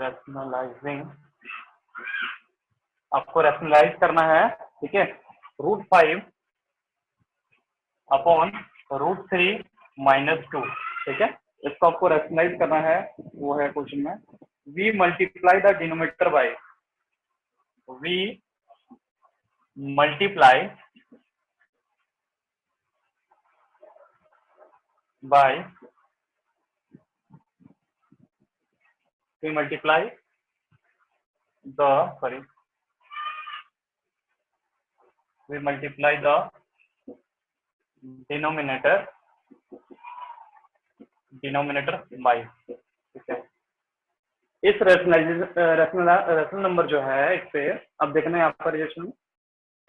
Rationalising, आपको rationalise करना है, ठीक है। √5 अपॉन √3 माइनस 2, ठीक है। इसको आपको रैशनलाइज करना है, वो है क्वेश्चन में। We multiply the denominator by, we multiply by, we multiply the, sorry, we multiply the denominator by, ठीक है। इस रैशनल नंबर जो है, इस पे अब देखना है यहाँ पर रिएक्शन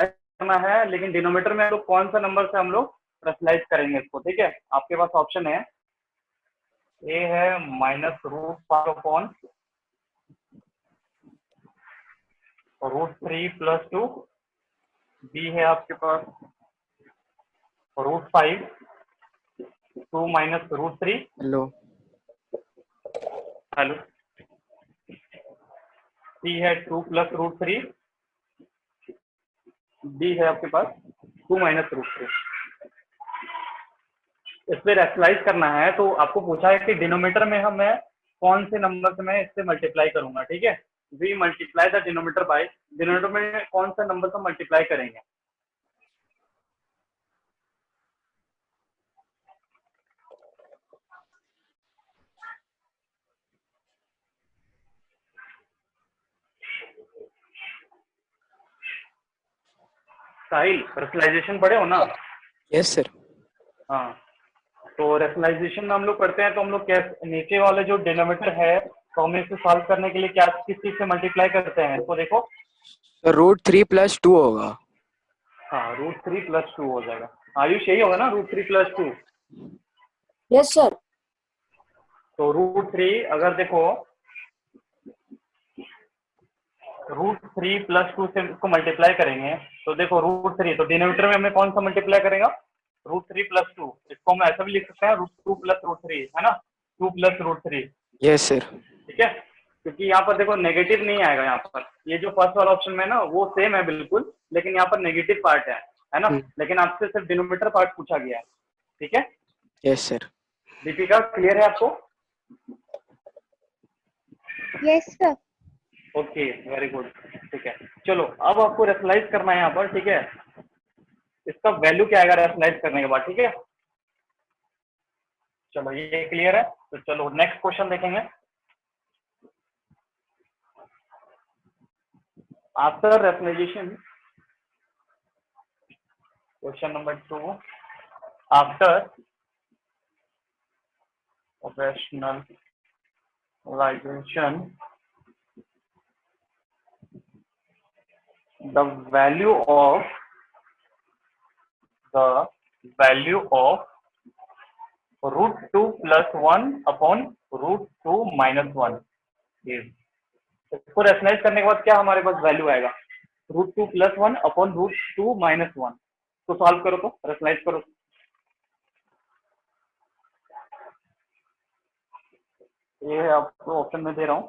करना है, लेकिन डिनोमिनेटर में हम लोग कौन सा नंबर से हम लोग रैशनलाइज करेंगे इसको, ठीक है। आपके पास ऑप्शन है, ए है -√5 अपॉन √3 + 2, बी है आपके पास √5 2 माइनस √3, हेलो, हेलो, सी है 2 + √3, डी है आपके पास 2 माइनस √3। इस पे रैशनलाइज करना है, तो आपको पूछा है कि डिनोमिनेटर में हम मैं कौन से नंबर से मैं इससे मल्टीप्लाई करूंगा, ठीक है। We multiply the denominator by, denominator में कौन सा नंबर से मल्टीप्लाई करेंगे। साहिल, रैशनलाइजेशन पढ़े हो ना? Yes sir. हाँ, तो रैशनलाइजेशन में हम लोग करते हैं, तो हम लोग कैसे नीचे वाले जो डिनोमिनेटर है, तो हम इसे सॉल्व करने के लिए क्या किस चीज से मल्टीप्लाई करते हैं, इसको देखो। तो √3 + 2 होगा। हाँ, √3 + 2 हो जाएगा। आयुष यही होगा ना, √3 + 2। Yes sir. तो √3 अगर देखो, √3 + 2 से इसको मल्टीप्लाई करेंगे, तो देखो √3, तो डिनोमिनेटर में हमें कौन सा मल्टीप्लाई करेगा, √3 + 2। इसको हम ऐसा भी लिख सकते हैं, √2 + √3, है ना, 2 + √3, यस सर। ठीक है। क्योंकि यहाँ पर देखो नेगेटिव नहीं आएगा, यहाँ पर ये जो फर्स्ट वाला ऑप्शन में ना वो सेम है बिल्कुल, लेकिन यहाँ पर नेगेटिव पार्ट है ना। लेकिन आपसे सिर्फ डिनोमिनेटर पार्ट पूछा गया है, ठीक है। Yes sir. दीपिका, क्लियर है आपको? Yes sir. Okay, very good, ठीक है। चलो, अब आपको रैशनलाइज करना है यहाँ पर, ठीक है। इसका वैल्यू क्या आएगा रैशनलाइज करने के बाद, ठीक है। चलो, ये क्लियर है, तो चलो नेक्स्ट क्वेश्चन देखेंगे। After rationalization, question number 2, after rationalization, the value of √2 + 1 upon √2 - 1 is, इसको रैशनलाइज करने के बाद क्या हमारे पास वैल्यू आएगा, √2 + 1 अपॉन √2 - 1। तो सॉल्व करो, तो रैशनलाइज करो। ये है आपको ऑप्शन में दे रहा हूँ,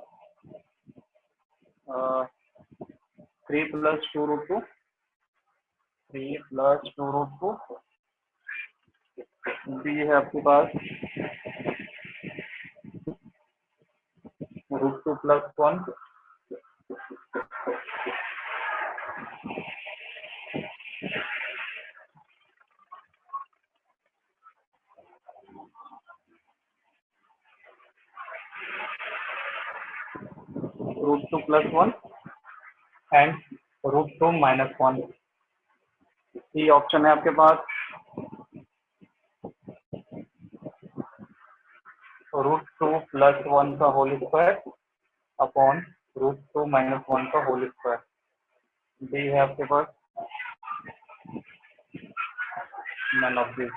3 + 2 √2, 3 + 2 √2, बी है आपके पास √2 + 1, √2 + 1 एंड √2 - 1। ये ऑप्शन है आपके पास, √2 + 1 का होल स्क्वायर अपॉन √2 - 1 का होल स्क्वायर। डी है आपके पास none of this.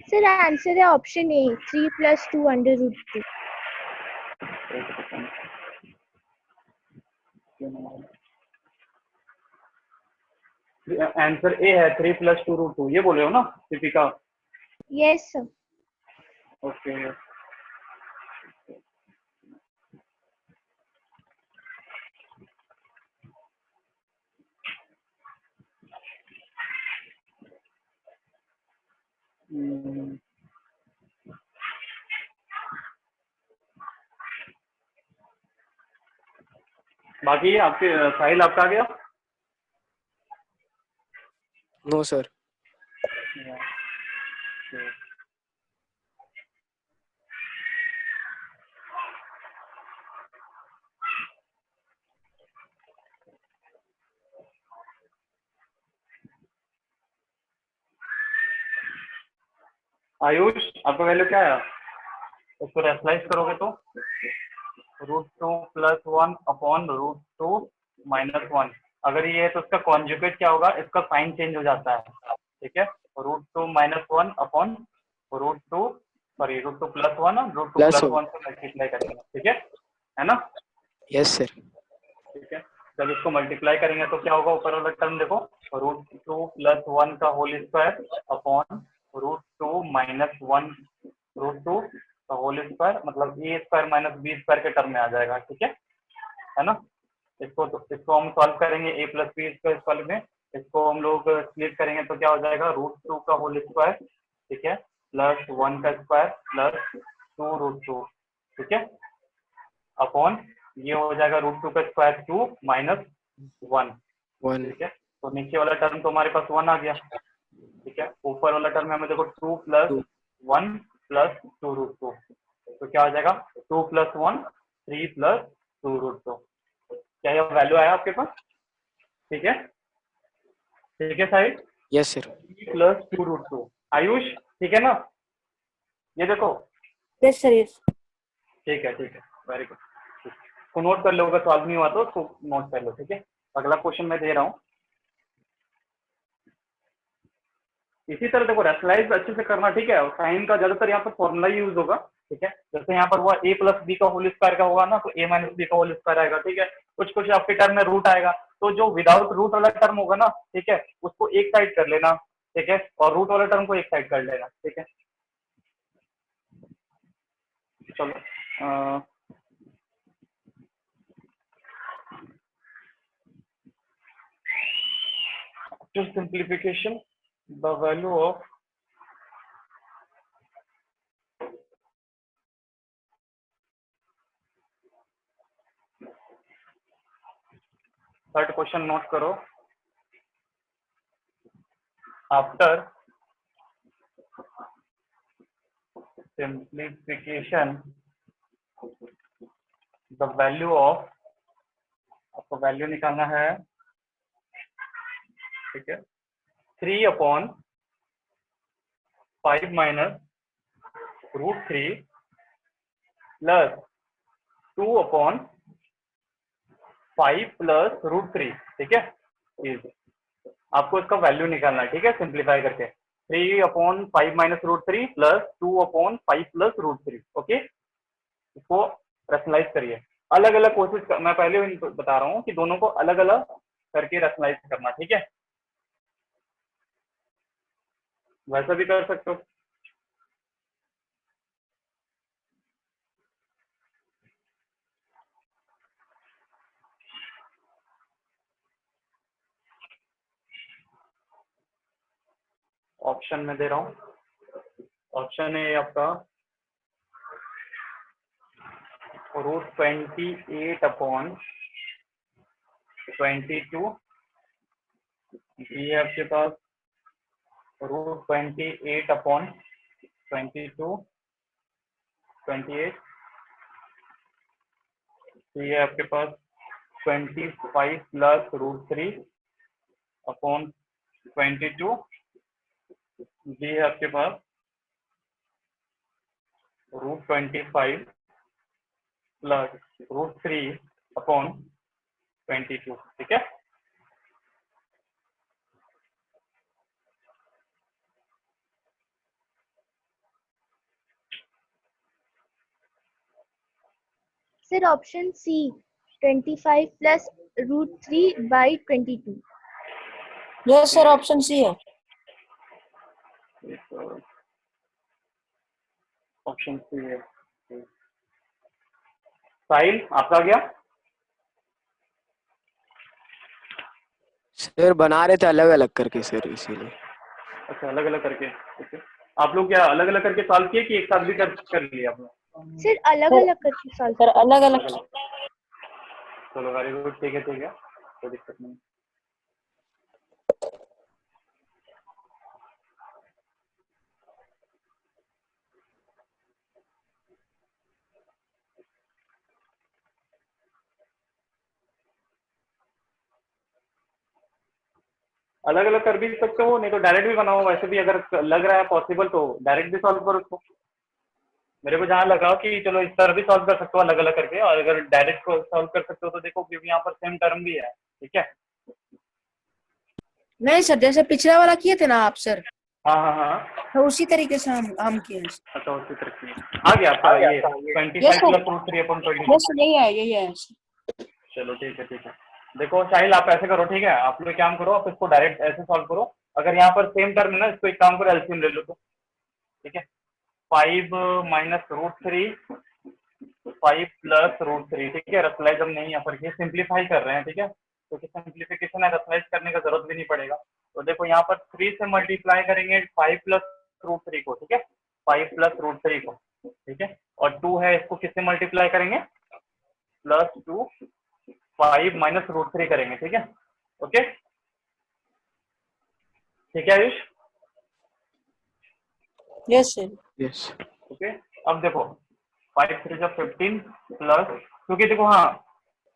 Sir answer है ऑप्शन ए, 3 + 2 √2। आंसर ए है 3 + 2 √2, ये बोले हो ना दीपिका? Yes sir. ओके बाकी आपके साहिल आपका आ गया? No sir. आयुष आपका वैल्यू क्या है? उसको रेशनलाइज करोगे तो √2 + 1 अपॉन √2 - 1। अगर ये है तो उसका कॉन्जुगेट क्या होगा? इसका साइन चेंज हो जाता है, ठीक है। √2 - 1 अपॉन √2 सॉरी √2 + 1 और √2 प्लस + हो। 1 से मल्टीप्लाई करेंगे, ठीक है ना? Yes sir. ठीक है, जब इसको मल्टीप्लाई करेंगे तो क्या होगा? ऊपर वाला टर्म देखो, √2 + 1 का होल स्क्वायर अपॉन √2 - 1 √2 का होल स्क्वायर, मतलब a स्क्वायर - b स्क्वायर के टर्म में आ जाएगा, ठीक है ना? इसको हम सॉल्व करेंगे a + b स्क्वायर इस वाले में। इसको हम लोग स्प्लिट करेंगे तो क्या हो जाएगा? √2 का होल स्क्वायर, ठीक है, प्लस 1 का स्क्वायर प्लस 2 √2, ठीक है, अपॉन ये हो जाएगा √2 का स्क्वायर 2 - 1, 1। ठीक है। तो नीचे वाला टर्म तो हमारे पास 1 आ गया, ठीक है। ऊपर वाला टर्म में हमें देखो 2 + 1 + 2 √2, तो क्या हो जाएगा? 2 + 1 3 + 2 √2। क्या ये वैल्यू आया आपके पास? ठीक है साहिल, यस सर। 3 + 2 √2। आयुष ठीक है ना? ये देखो, यस सर यस। ठीक है, वेरी गुड। तो नोट कर लो, अगर सॉल्व नहीं हुआ तो उसको नोट कर लो, ठीक है। अगला क्वेश्चन मैं दे रहा हूँ। इसी तरह देखो, रैशनलाइज अच्छे से करना, ठीक है। साइन का ज्यादातर यहाँ पर फॉर्मूला ही यूज होगा, ठीक है। जैसे यहाँ पर हुआ a + b का होल स्क्वायर का होगा ना, तो a - b का होल स्क्वायर आएगा, ठीक है। कुछ आपके टर्म में रूट आएगा, तो जो विदाउट रूट वाला टर्म होगा ना, ठीक है, उसको एक साइड कर लेना, ठीक है, और रूट वाला टर्म को एक साइड कर लेना, ठीक है। चलो to simplification, the value of third question note करो। After simplification the value of, आपको वैल्यू निकालना है, ठीक है, 3/5 - √3 प्लस 2/5 प्लस √3, ठीक है। आपको इसका वैल्यू निकालना है, ठीक है, सिंप्लीफाई करके। 3/5 - √3 प्लस 2/5 प्लस √3, ओके। इसको रैशनलाइज करिए। अलग अलग कोशिश मैं पहले ही बता रहा हूँ कि दोनों को अलग अलग करके रैशनलाइज करना, ठीक है। वैसा भी कर सकते हो। ऑप्शन में दे रहा हूँ। ऑप्शन है आपका √28/22, ये आपके पास √28/22, 28, ये आपके पास 25 प्लस √3/22, ये है आपके पास √25 प्लस √3/22, ठीक है। Sir, option C, 25 plus √3/22. Yes sir option C है। ऑप्शन सी है। साहिल आपका गया? सर बना रहे थे अलग अलग करके सर, इसीलिए। अच्छा, अलग अलग करके, ठीक है। आप लोग क्या अलग अलग करके सॉल्व किए कि एक साथ भी कर लिए आप लोग? सर अलग सर अलग करके सॉल्व सर करो। अलग अलग अलग। अलग। चलो वेरी गुड, ठीक है ठीक है, कोई दिक्कत नहीं। अलग अलग कर भी सकते हो, नहीं तो डायरेक्ट भी बनाओ। वैसे भी अगर लग रहा है पॉसिबल तो डायरेक्ट भी सॉल्व करो उसको। मेरे को जहाँ लगा कि चलो इस तरह भी सॉल्व कर सकते हो अलग अलग करके, और अगर डायरेक्ट सॉल्व कर सकते हो तो देखो, क्योंकि यहाँ पर सेम टर्म भी है, ठीक है। नहीं सर, जैसे पिछला वाला किए थे ना आप सर, हाँ हाँ हाँ। तो उसी तरीके से हम किए हैं। अच्छा, उसी तरह की आ गया आपका ये यस 25 सर, प्लस रूट 3 अपन 22। यस सर, यही है सर। चलो ठीक है ठीक है। देखो साहिल, आप ऐसे करो, ठीक है, आप लोग एक काम करो, आप इसको डायरेक्ट ऐसे सॉल्व करो। अगर यहाँ पर सेम टर्म है ना, इसको एक काम करो, एलसीएम ले लो तो, ठीक है। 5 माइनस रूट 3, 5 प्लस रूट 3, ठीक है। रसलाइज हम नहीं यहाँ पर सिंप्लीफाई कर रहे हैं, ठीक है, क्योंकि सिंप्लीफिकेशन है, रसलाइज करने का जरूरत भी नहीं पड़ेगा। तो देखो यहाँ पर 3 से मल्टीप्लाई करेंगे 5 प्लस रूट 3 को, ठीक है, 5 प्लस रूट 3 को, ठीक है। और 2 है, इसको किससे मल्टीप्लाई करेंगे? प्लस 2, 5 माइनस रूट 3 करेंगे, ठीक है। ओके, ठीक है Ayush? Yes sir. Yes. Okay, अब देखो 5 3 जब 15 प्लस, क्योंकि देखो हाँ,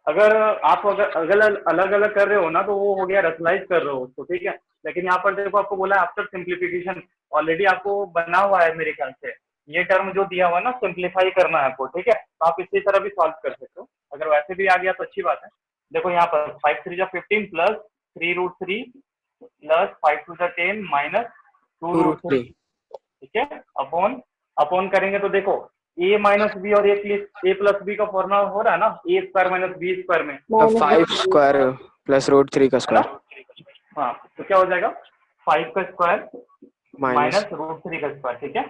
अगर आप अगर अलग अलग कर रहे हो ना तो वो हो गया रसलाइज कर रहे हो उसको, ठीक है। लेकिन यहाँ पर देखो आपको बोला आफ्टर सिंप्लीफिकेशन, ऑलरेडी आपको बना हुआ है मेरे ख्याल से, ये टर्म जो दिया हुआ है ना, सिंप्लीफाई करना है आपको, ठीक है। तो आप इसी तरह भी सॉल्व कर सकते हो, अगर वैसे भी आ गया तो अच्छी बात है। देखो यहाँ पर 5 3 जब 15 plus 3 root 3 plus 5 2 10 minus 2 2 root root 3। 3, ठीक है। अपॉन अपॉन करेंगे तो देखो ए माइनस बी और ए प्लस बी का फॉर्मूला हो रहा है ना, ए स्क्वायर माइनस बी स्क्वायर में, फाइव स्क्वायर प्लस रूट 3 का है ना। स्क्वायर हाँ, तो क्या हो जाएगा? 5 का स्क्वायर माइनस माइनस रूट 3 का स्क्वायर, ठीक है।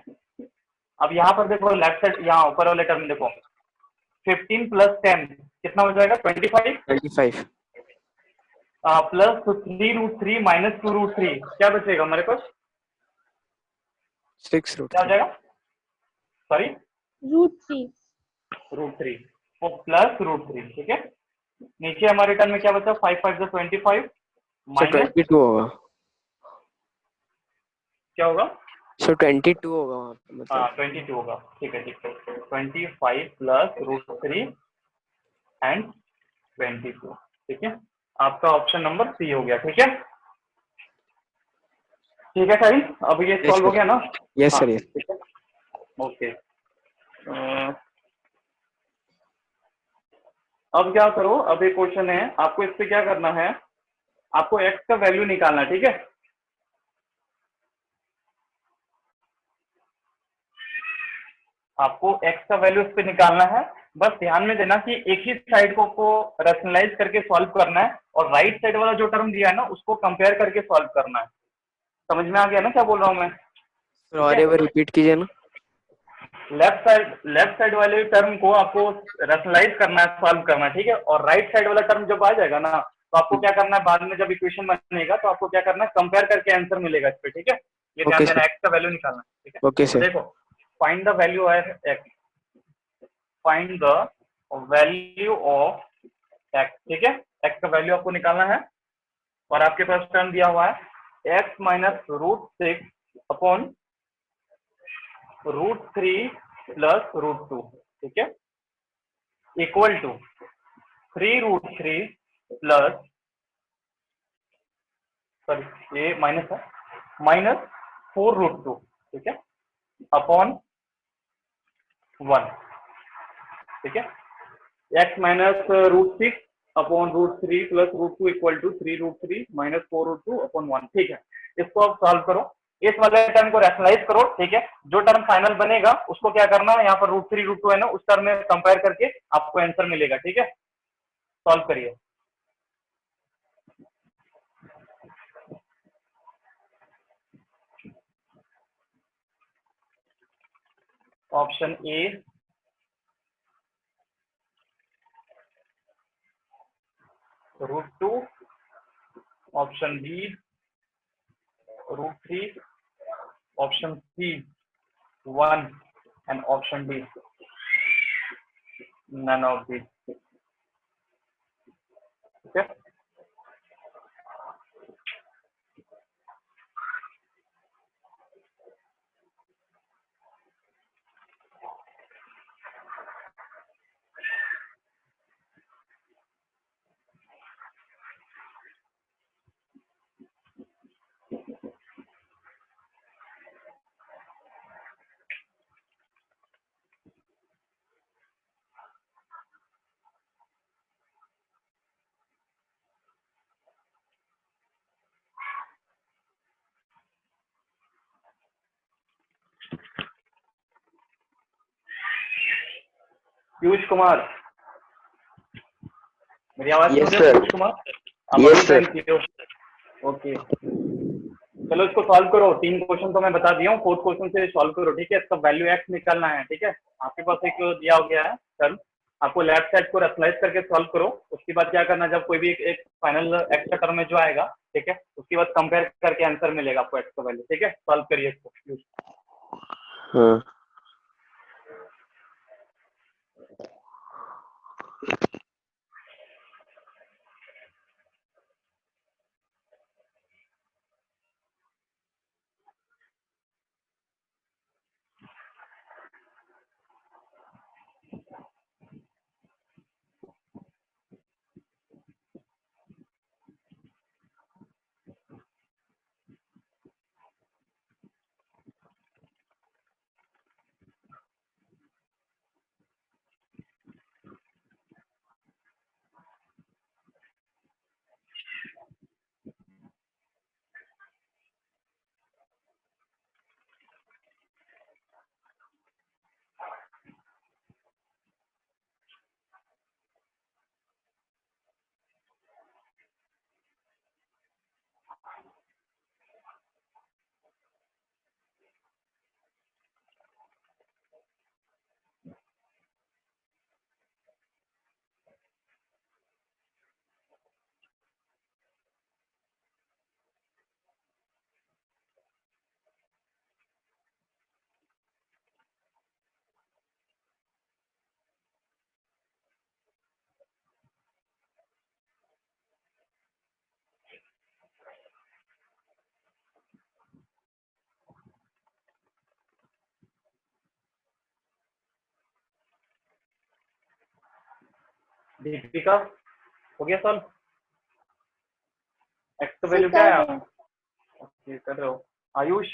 अब यहाँ पर देखो लेफ्ट साइड, यहाँ ऊपर वाले टर्म देखो, 15 प्लस 10 कितना हो जाएगा? 25 25 प्लस 3 रूट 3 माइनस 2 रूट 3, क्या बचेगा हमारे पास? 6 रूट क्या हो 3। जाएगा? सॉरी, √3। रूट 3, वो प्लस रूट 3, ठीक है। नीचे हमारे टर्म में क्या बचा? 5 5 25 सर माइनस 22 होगा। क्या होगा? सर 22 होगा वहाँ पे, हाँ मतलब 22 होगा, ठीक है ठीक है। 25 प्लस रूट 3 एंड 22, ठीक है। आपका ऑप्शन नंबर सी हो गया, ठीक है। ठीक है साहिल, अब ये यस सॉल्व हो सर। गया ना? यस हाँ सर। यस। ठीक है, ओके। अब क्या करो, अब एक क्वेश्चन है, आपको इस पे क्या करना है, आपको एक्स का वैल्यू निकालना है, ठीक है। आपको एक्स का वैल्यू इस पे निकालना है। बस ध्यान में देना कि एक ही साइड को रैशनलाइज करके सॉल्व करना है, और राइट साइड वाला जो टर्म दिया है ना उसको कंपेयर करके सॉल्व करना है। समझ में आ गया ना क्या बोल रहा हूँ मैं? सर ठीक और है, एक बार रिपीट कीजिए ना। लेफ्ट साइड वाले टर्म को आपको रैशनलाइज करना है, सॉल्व करना है, ठीक है। और राइट साइड वाला टर्म जब आ जाएगा ना, तो आपको क्या करना है, बाद में जब इक्वेशन बनेगा तो आपको क्या करना है, कंपेयर करके आंसर मिलेगा इस पे, ठीक है। ये ध्यान ओके देना, सर। एक्स का वैल्यू निकालना है, ठीक है। ओके तो सर। देखो, find the value of x, find the value of x, ठीक है। एक्स का वैल्यू आपको निकालना है, और आपके पास टर्म दिया हुआ है x minus root 6 upon root 3 plus root 2, ठीक है, equal to 3 root 3 plus, sorry ये माइनस है, माइनस 4 रूट 2, ठीक है, अपॉन 1, ठीक है। X minus root 6 upon root 3 plus root 2 equal to 3 root 3 minus 4 root 2 upon 1, ठीक है। इसको आप सॉल्व करो, इस वाले टर्म को रैशनलाइज करो, ठीक है। जो टर्म फाइनल बनेगा उसको क्या करना है, यहाँ पर रूट 3 रूट 2 है ना, उस टर्म में कंपेयर करके आपको आंसर मिलेगा, ठीक है। सॉल्व करिए। Option A √2, option B √3, option C 1, and option D none of these. Okay. Piyush Kumar, मेरी आवाज Yes, सुन रहे हो? sir. पीयूष कुमार, आप Yes, अभी sir. ज्वाइन किए हो? ओके, चलो इसको सॉल्व करो। 3 क्वेश्चन तो मैं बता दिया हूँ, 4th क्वेश्चन से सॉल्व करो। ठीक है, इसका वैल्यू एक्स निकालना है। ठीक है, आपके पास एक दिया हो गया है टर्म, आपको लेफ्ट साइड को रैशनलाइज करके सॉल्व करो। उसके बाद क्या करना, जब कोई भी एक फाइनल एक्स का टर्म में जो आएगा, ठीक है, उसके बाद कंपेयर करके आंसर मिलेगा आपको एक्स का वैल्यू। ठीक है, सॉल्व करिए इसको। हाँ. दीपिका, हो गया सॉल्व? एक्स का सर वैल्यू क्या कर है? रहे हैं। ओके, कर रहे हो। आयुष,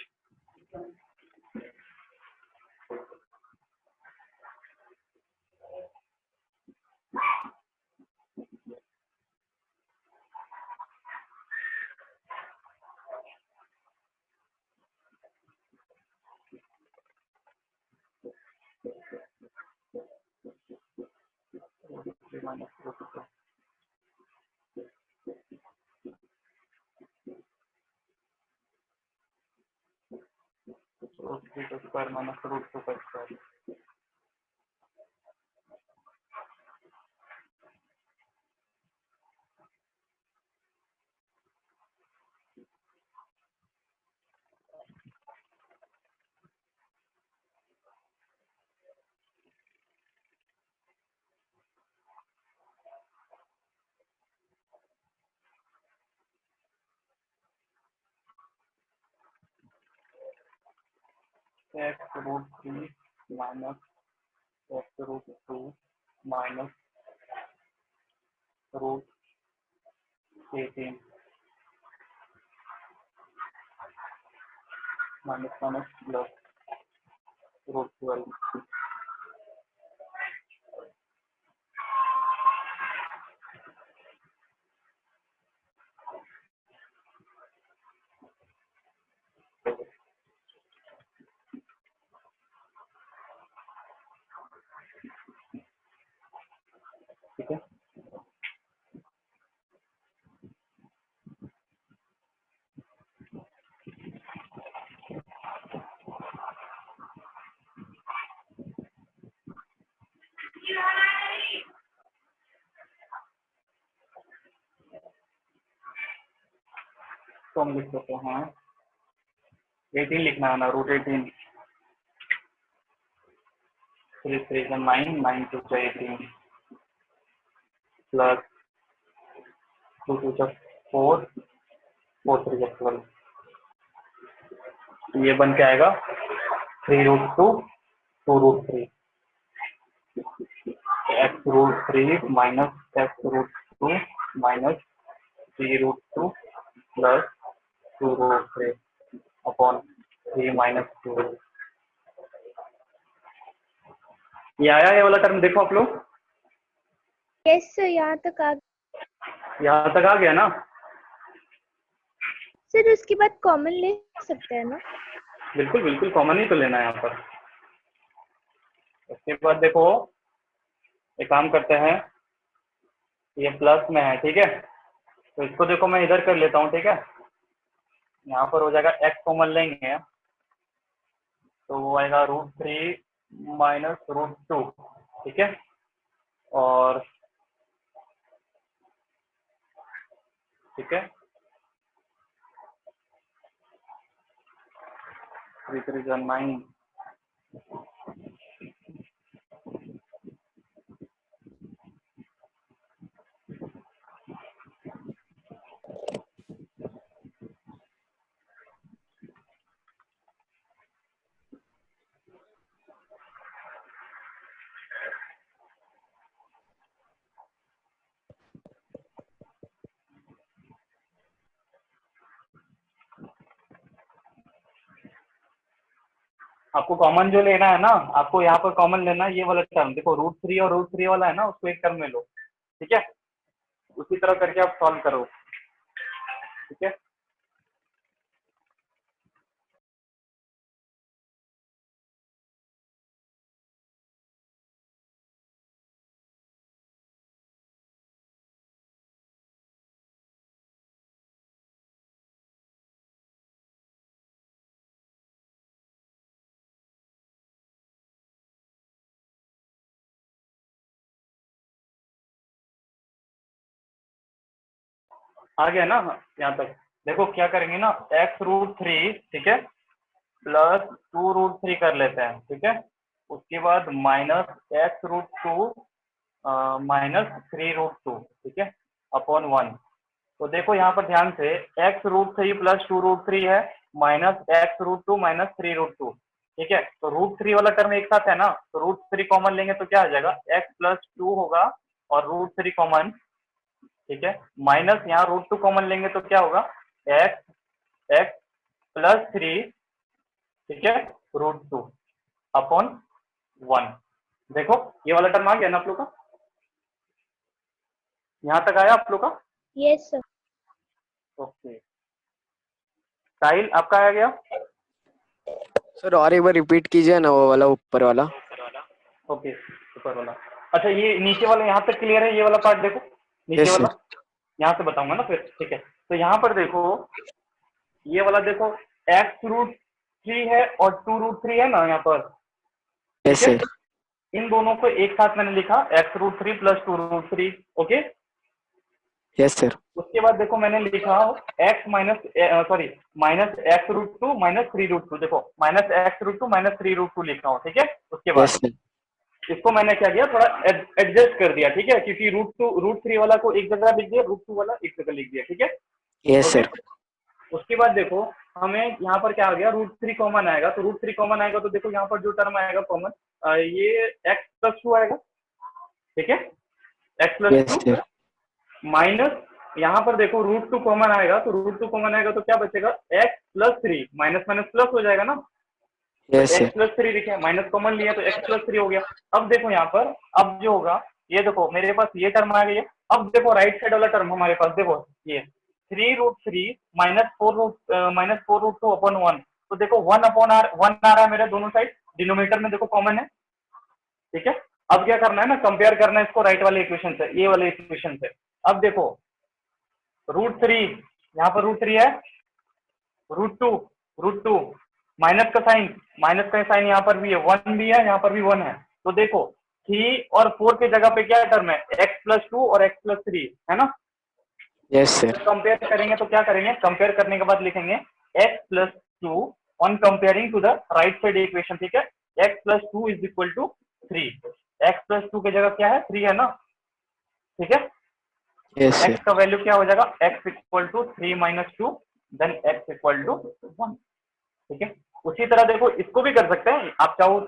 स्क्वायर माइनस √2 का square. x√3 minus x√2 minus √18 minus minus plus √12। ठीक है, हम लिख सकते हैं 18 लिखना है ना, √18, 3 3 9, 9 2 18 प्लस 2 2 4, 4 3 12, ये बन के आएगा 3√2 2√3, x√3 minus x√2 minus 3√2 plus 2√3 upon 3 minus 2। ये आया ये वाला टर्म, देखो आप लोग, यस सर, यहाँ तक आ यहाँ तक आ गया ना। सर उसके बाद कॉमन ले सकते हैं ना? बिल्कुल बिल्कुल कॉमन ही तो लेना है यहाँ पर। उसके बाद देखो एक काम करते हैं, ये प्लस में है, ठीक है, तो इसको देखो मैं इधर कर लेता हूँ, ठीक है, यहाँ पर हो जाएगा x कॉमन लेंगे तो वो आएगा √3 माइनस √2, ठीक है, और ठीक है 3 3 9, आपको कॉमन जो लेना है ना, आपको यहाँ पर कॉमन लेना है ये वाला टर्म, देखो √3 और √3 वाला है ना, उसको एक टर्म में लो, ठीक है, उसी तरह करके आप सॉल्व करो, ठीक है। आ गया ना यहाँ तक? देखो क्या करेंगे ना, x√3, ठीक है, प्लस 2√3 कर लेते हैं, ठीक है, उसके बाद माइनस x√2 माइनस 3√2, ठीक है, अपॉन 1। तो देखो यहाँ पर ध्यान से x√3 प्लस 2√3 है माइनस x√2 माइनस 3√2, ठीक है, तो √3 वाला टर्म एक साथ है ना, तो √3 कॉमन लेंगे तो क्या आ जाएगा, x प्लस 2 होगा और √3 कॉमन, ठीक है, माइनस यहाँ √2 कॉमन लेंगे तो क्या होगा, x प्लस 3, ठीक है, √2 अपॉन 1। देखो ये वाला टर्म आ गया ना आप लोग का, यहाँ तक आया आप लोग का? Yes sir. ओके, साहिल आपका आ गया? सर और एक बार रिपीट कीजिए ना वो वाला ऊपर वाला। ओके, ऊपर वाला, अच्छा ये नीचे वाला यहाँ तक क्लियर है, ये वाला पार्ट देखो, नीचे यस वाला सर। यहाँ से बताऊंगा ना फिर, ठीक है, तो यहाँ पर देखो ये वाला देखो x√3 है और 2√3 है ना यहाँ पर, यस ठीक है, सर। इन दोनों को एक साथ मैंने लिखा x√3 plus 2√3, okay. Yes sir. उसके बाद देखो मैंने लिखा x minus sorry minus x√2 minus 3√2, देखो माइनस x√2 माइनस 3√2 लिखा हूँ, ठीक है। उसके बाद यस सर। इसको मैंने क्या किया, थोड़ा एडजस्ट कर दिया, ठीक है, क्योंकि √3 वाला को एक जगह लिख दिया, √2 वाला एक जगह लिख दिया, ठीक है। Yes sir. उसके बाद देखो हमें यहाँ पर क्या आ गया, √3 कॉमन आएगा, तो √3 कॉमन आएगा तो देखो यहाँ पर जो टर्म आएगा कॉमन, ये x प्लस 2 आएगा, ठीक है, x plus yes 2 sir. Minus यहाँ पर देखो √2 कॉमन आएगा, तो √2 कॉमन आएगा तो क्या बचेगा, x plus 3, minus minus plus हो जाएगा ना, तो यस x सर। प्लस 3 लिखे, माइनस कॉमन लिया तो x प्लस 3 हो गया। अब देखो यहाँ पर अब जो होगा, ये देखो मेरे पास ये टर्म आ गई है, अब देखो राइट साइड वाला टर्म हमारे पास, देखो ये 3√3 माइनस 4√2 अपॉन 1, तो देखो 1 अपॉन 1 आ रहा है मेरे दोनों साइड, डिनोमिनेटर में देखो कॉमन है, ठीक है। अब क्या करना है ना, कंपेयर करना है इसको राइट वाले इक्वेशन से, ये वाले इक्वेशन से। अब देखो √3, यहाँ पर √3 है, √2 माइनस का साइन यहाँ पर भी है, 1 भी है, यहाँ पर भी 1 है, तो देखो 3 और 4 के जगह पे क्या टर्म है, x प्लस 2 और x प्लस 3 है ना, यस सर। कंपेयर करेंगे तो क्या करेंगे, कंपेयर करने के बाद लिखेंगे x plus 2 on comparing to the right side equation, ठीक है। x plus 2 is equal to 3, x plus 2 की जगह क्या है 3 है ना, ठीक है। Yes x sir. का वैल्यू क्या हो जाएगा, x equal to 3 minus 2 then x equal to 1, ठीक है। उसी तरह देखो इसको भी कर सकते हैं आप, चाहो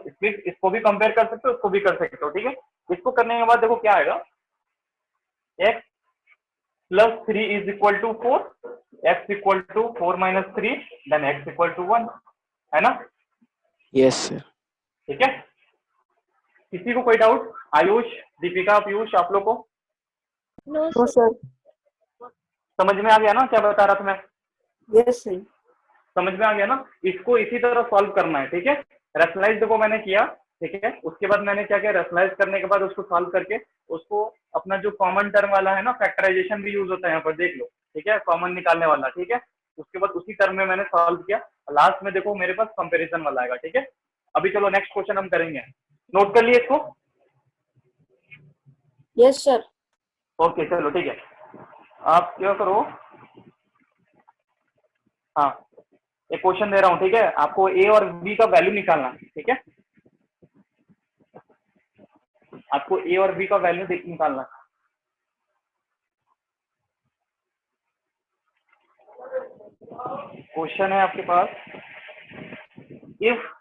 इसको भी कंपेयर कर सकते हो, इसको भी कर सकते हो, ठीक है। इसको करने के बाद देखो क्या आएगा, x plus 3 is equal to 4, x equal to 4 minus 3 then x equal to 1, है ना। Yes sir. ठीक है, किसी को कोई डाउट? आयुष, दीपिका, पीयूष, आप लोग को No, नो sir. सर। समझ में आ गया ना क्या बता रहा था मैं? Yes sir. समझ में आ गया ना। इसको इसी तरह सॉल्व करना है, ठीक है। रेशनलाइज देखो मैंने किया, ठीक है। उसके बाद मैंने क्या किया, रेशनलाइज करने के बाद उसको सॉल्व करके उसको अपना जो कॉमन टर्म वाला है ना, फैक्टराइजेशन भी यूज होता है यहाँ पर, देख लो, ठीक है, कॉमन निकालने वाला, ठीक है। उसके बाद उसी टर्म में मैंने सॉल्व किया, लास्ट में देखो मेरे पास कंपेरिजन वाला आएगा, ठीक है। अभी चलो नेक्स्ट क्वेश्चन हम करेंगे, नोट कर लिए इसको? Yes sir. ओके चलो ठीक है, आप क्या करो, हाँ एक क्वेश्चन दे रहा हूँ, ठीक है। आपको ए और बी का वैल्यू निकालना है, ठीक है। आपको ए और बी का वैल्यू निकालना है। क्वेश्चन है आपके पास, इफ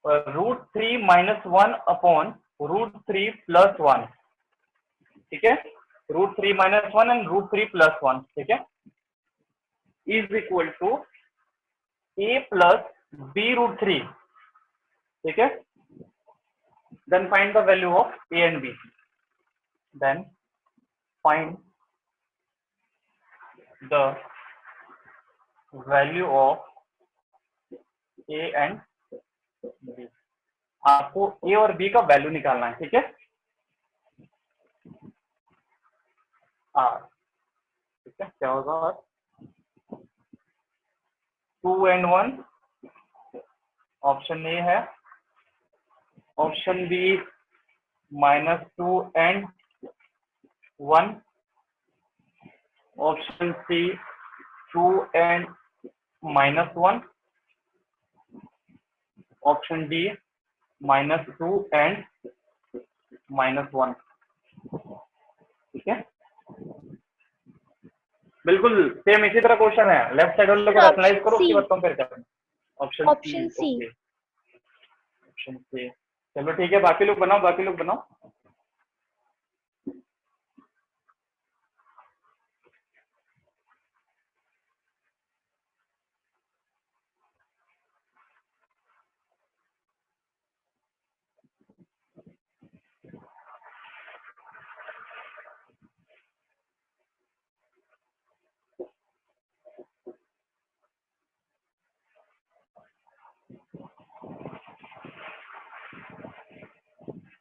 √3 माइनस 1 अपॉन √3 प्लस 1, ठीक है, √3 माइनस 1 एंड √3 प्लस 1, ठीक है, is equal to A plus b√3, ठीक है। Then find the value of A and B, then find the value of A and B. आपको ए और बी का value निकालना है, ठीक है। ठीक है, क्या होगा, 2 and 1 ऑप्शन ए है, option B -2 and 1, option C 2 and -1, option D -2 and -1, ठीक है। बिल्कुल सेम इसी तरह क्वेश्चन है, लेफ्ट साइड वाले को Sir, रैशनलाइज करो, option उसके बाद C. कंपेयर करना। Option C, Option C. Okay, option C, चलो ठीक है, बाकी लोग बनाओ, बाकी लोग बनाओ।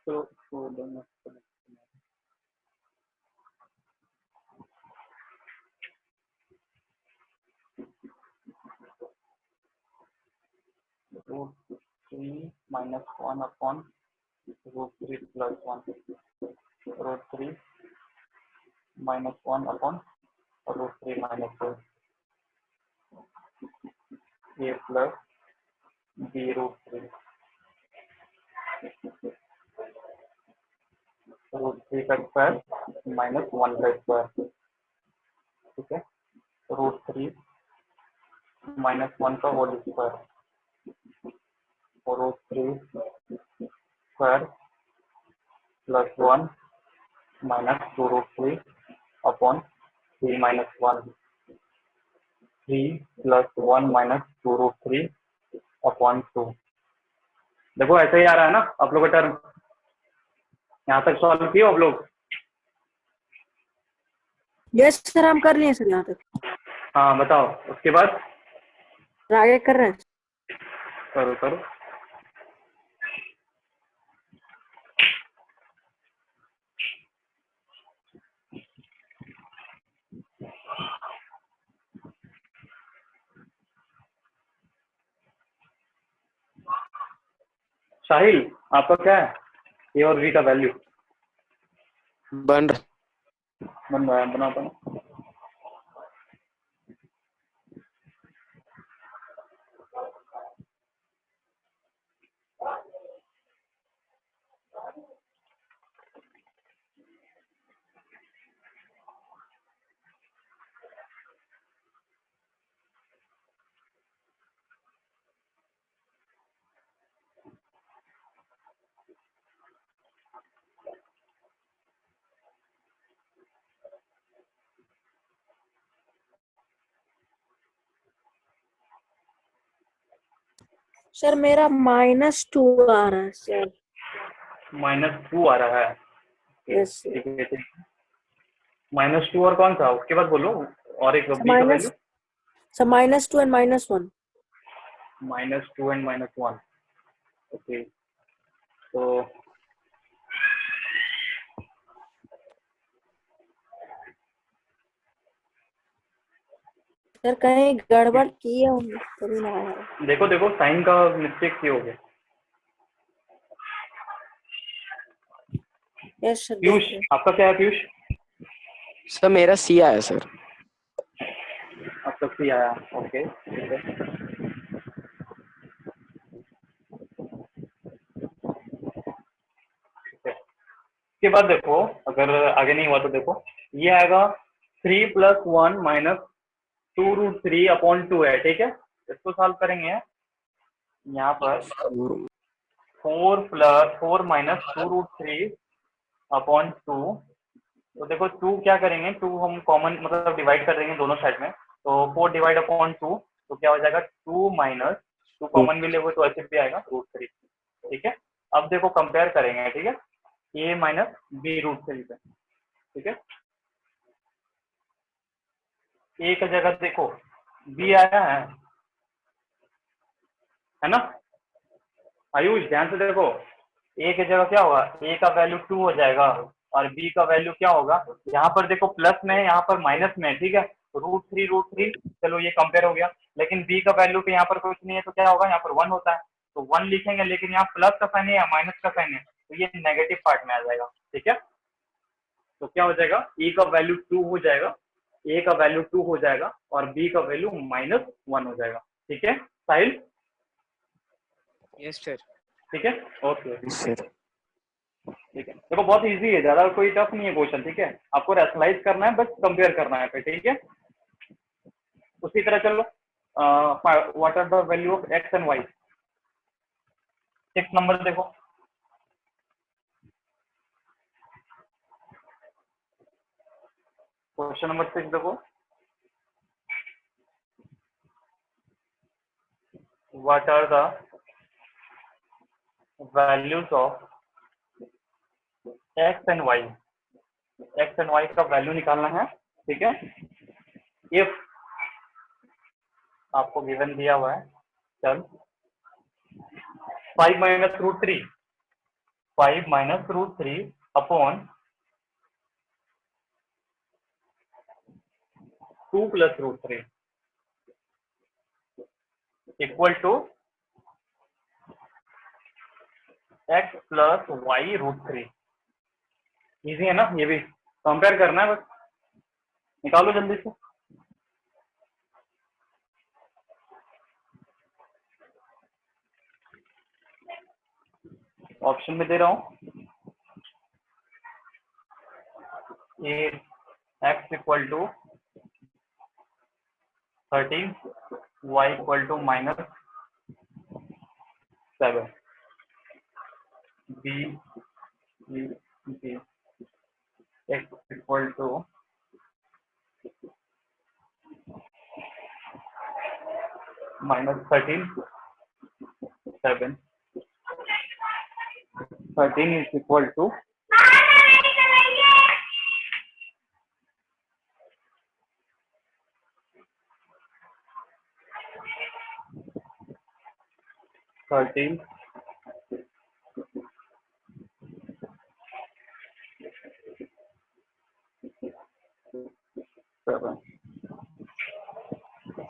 तो √3 minus 1 upon √3 plus 1, √3 minus 1 upon √3 minus 2, ए प्लस b√3, √3 का स्क्वायर माइनस 1 का स्क्वायर, ठीक है, √3 माइनस 1 का whole square, √3 square plus 1 minus 2√3 upon 3 minus 1, 3 plus 1 minus 2√3 upon 2। देखो ऐसे ही आ रहा है ना आप लोग का टर्म, यहाँ तक सॉल्व किए आप लोग? यस सर, हम कर लिए सर यहाँ तक। हाँ बताओ उसके बाद, सर आगे कर रहे हैं। करो करो। साहिल आपका क्या है, ए और बी का वैल्यू? बन बन रहा है, बनाता हूँ। सर मेरा -2 आ रहा है सर। -2 आ रहा है। Yes sir. ठीक है, ठीक है। -2 और कौन सा उसके बाद बोलो, और एक बी का value. Sir -2 and -1। -2 and -1। Okay, तो सर कहीं गड़बड़ की है तभी ना आया। देखो देखो साइन का मिस्टेक क्यों हो गया। यस सर पीयूष, देख रहे। आपका क्या है पीयूष? सर मेरा सी आया सर। आपका सी आया, ओके ठीक है। इसके बाद देखो, अगर आगे नहीं हुआ तो देखो, ये आएगा 3+1 -2√3/2 है, ठीक है। इसको सॉल्व करेंगे, यहाँ पर 4 - 2√3/2। तो देखो 2 क्या करेंगे, 2 हम कॉमन मतलब डिवाइड कर देंगे दोनों साइड में, तो 4/2, तो क्या हो जाएगा 2 - 2 कॉमन भी लेंगे तो ऐसे भी आएगा √3, ठीक है। अब देखो कंपेयर करेंगे, ठीक है, a माइनस बी √3 पे, ठीक है। a का जगह देखो b आया है ना। आयुष ध्यान से देखो, a की जगह क्या होगा, a का वैल्यू 2 हो जाएगा और b का वैल्यू क्या होगा, यहाँ पर देखो प्लस में है, यहाँ पर माइनस में है, ठीक है। √3, चलो ये कंपेयर हो गया, लेकिन b का वैल्यू पे यहाँ पर कुछ नहीं है, तो क्या होगा, यहाँ पर 1 होता है, तो 1 लिखेंगे, लेकिन यहाँ प्लस का साइन है या माइनस का साइन है, तो ये नेगेटिव पार्ट में आ जाएगा, ठीक है। तो क्या हो जाएगा, a का वैल्यू 2 हो जाएगा, a का वैल्यू 2 हो जाएगा और b का वैल्यू -1 हो जाएगा, ठीक है साहिल। Yes sir. ठीक है, ओके सर ठीक है। देखो बहुत इजी है, ज्यादा कोई टफ नहीं है क्वेश्चन, ठीक है। आपको रैशनलाइज करना है, बस कंपेयर करना है, ठीक है। उसी तरह चलो, what are the value of x and y. 6 number देखो, क्वेश्चन नंबर 6 देखो, what are the values of x and y. X and y का वैल्यू निकालना है, ठीक है। इफ आपको गिवन दिया हुआ है, चल 5 - √3, 5 - √3 upon 2 + √3 equal to x + y√3। Easy है ना, ये भी कंपेयर करना है, बस निकालो जल्दी से। ऑप्शन में दे रहा हूँ, ये x equal to 13, y equal to -7, b x equal to -13, 7, 13 is equal to 13, 7।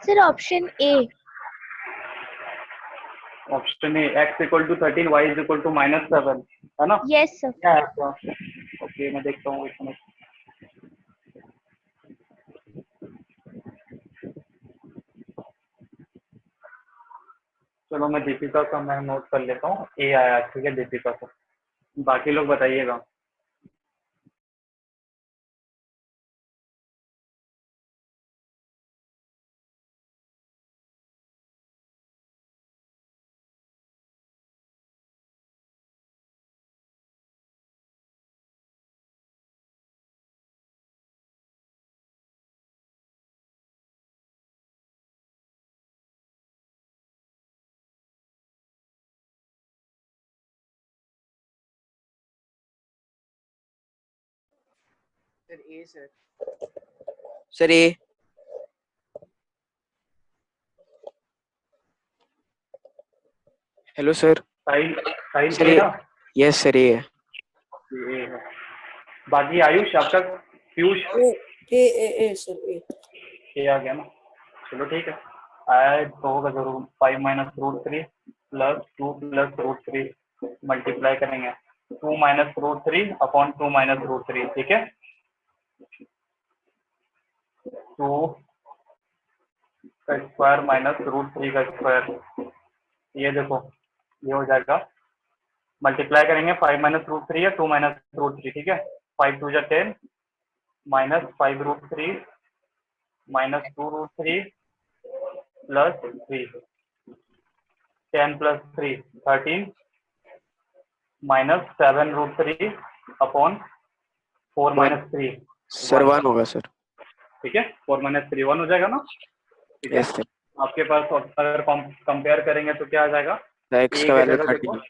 Sir, option A. Option A x equal to 13, y is equal to -7, है ना। Yes, sir. क्या है आपका? ओके ये मैं देखता हूँ एक मिनट। चलो मैं दीपिका का मैं नोट कर लेता हूँ, ए आया, ठीक है दीपिका का। बाकी लोग बताइएगा। Sir A. Hello sir. Sahil, Sahil sir A A. ना? यस सर ए है। ये है। बाकी आयुष आपका, पीयूष ए सर ए। ये आ गया ना? चलो ठीक है। आया तो होगा जरूर। 5 minus root 3 plus 2 plus root 3 multiply करेंगे 2 minus root 3 upon 2 minus root 3, ठीक है। 2 का स्क्वायर माइनस रूट 3 का स्क्वायर, ये देखो ये हो जाएगा। मल्टीप्लाई करेंगे 5 माइनस रूट 3 या 2 माइनस रूट 3, ठीक है। 5 2 जा 10 minus 5 root 3 minus 2 root 3 plus 3, 10 plus 3 13 minus 7 root 3 upon 4 minus 3 sir 1, 1 होगा सर। ठीक है। 4 माइनस 3 1 हो जाएगा ना, ठीक है। Yes sir. आपके पास अगर कंपेयर करेंगे तो क्या आ जाएगा? एक्स ए का के वैल्यू जगह देखो, 13।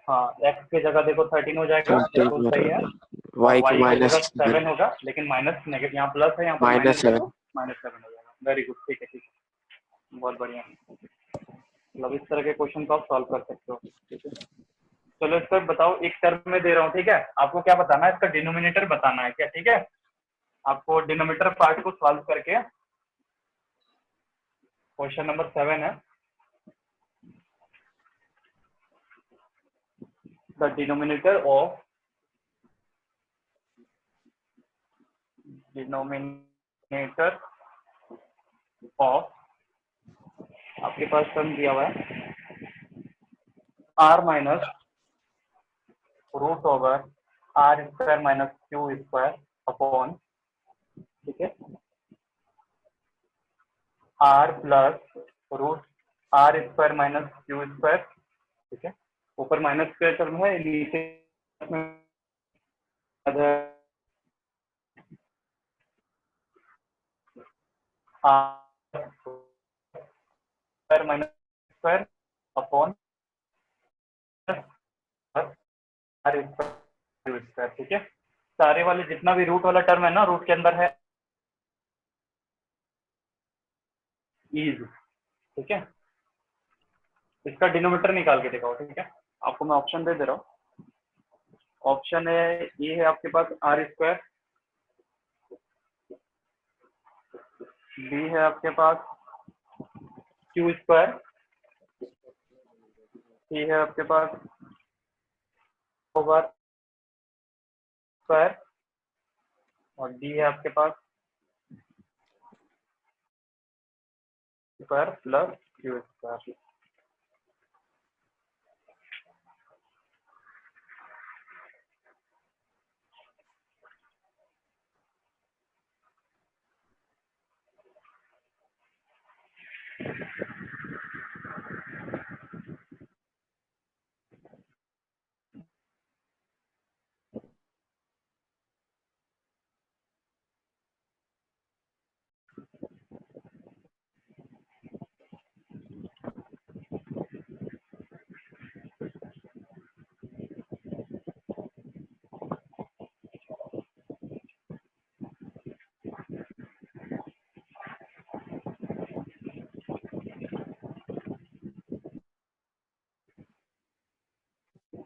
हाँ एक्स की जगह देखो 13 हो जाएगा, बिल्कुल सही है। और वाई की वाई की माइनस जगह 7 होगा, लेकिन माइनस नेगेटिव, यहाँ प्लस है यहाँ पर माइनस माइनस है 7। तो माइनस 7 हो जाएगा। वेरी गुड, ठीक है ठीक है, बहुत बढ़िया। मतलब इस तरह के क्वेश्चन को आप सॉल्व कर सकते हो, ठीक है। चलो इसको बताओ, एक टर्म में दे रहा हूँ, ठीक है। आपको क्या बताना है? इसका डिनोमिनेटर बताना है क्या, ठीक है। आपको डिनोमिनेटर पार्ट को सॉल्व करके, क्वेश्चन नंबर 7 है, द डिनोमिनेटर ऑफ आपके पास टर्म दिया हुआ है r minus root over r square minus q square upon, ठीक है, r plus root r square minus q square, ठीक है। ऊपर माइनस स्क्वायर टर्म है, नीचे r square minus square upon r square, ठीक है। सारे वाले जितना भी रूट वाला टर्म है ना, रूट के अंदर है इज, ठीक है। इसका डिनोमिनेटर निकाल के दिखाओ, ठीक है। आपको मैं ऑप्शन दे रहा हूँ। ऑप्शन है, ये है आपके पास आर स्क्वायर, बी है आपके पास क्यू स्क्वायर, सी है आपके पास ओवर स्क्वायर, और डी है आपके पास स्क्वायर प्लस क्यू स्क्वायर।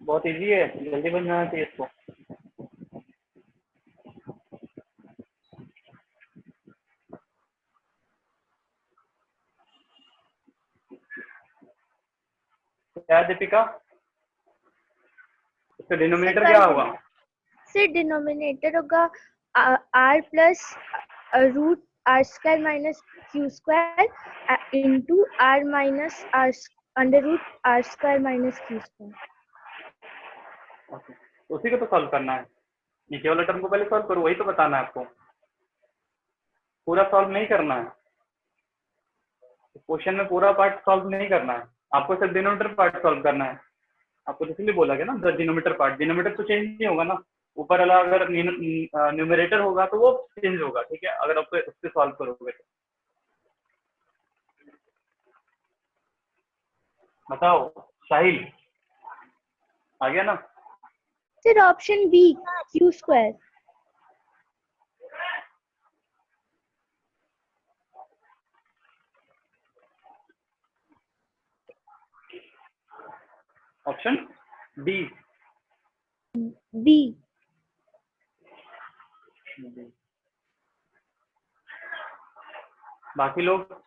बहुत इजी है, जल्दी बन जाना चाहिए इसको। क्या दीपिका, इसका डिनोमिनेटर क्या होगा? से डिनोमिनेटर होगा r plus root r square minus q square into r minus r under root r square minus q square. Okay, तो उसी को तो सॉल्व करना है। नीचे वाले टर्म को पहले सॉल्व करो, वही तो बताना है आपको, पूरा सॉल्व नहीं करना है। क्वेश्चन में पूरा पार्ट सॉल्व नहीं करना है, आपको सिर्फ डिनोमिनेटर पार्ट सॉल्व करना है। आपको तो इसलिए बोला गया ना द डिनोमिनेटर पार्ट, डिनोमिनेटर तो चेंज नहीं होगा ना, ऊपर वाला अगर न्यूमरेटर होगा तो वो चेंज होगा, ठीक है, अगर आप उससे सॉल्व करोगे तो। बताओ साहिल, आ गया ना? Sir option B q square. Option D. B. बाकी लोग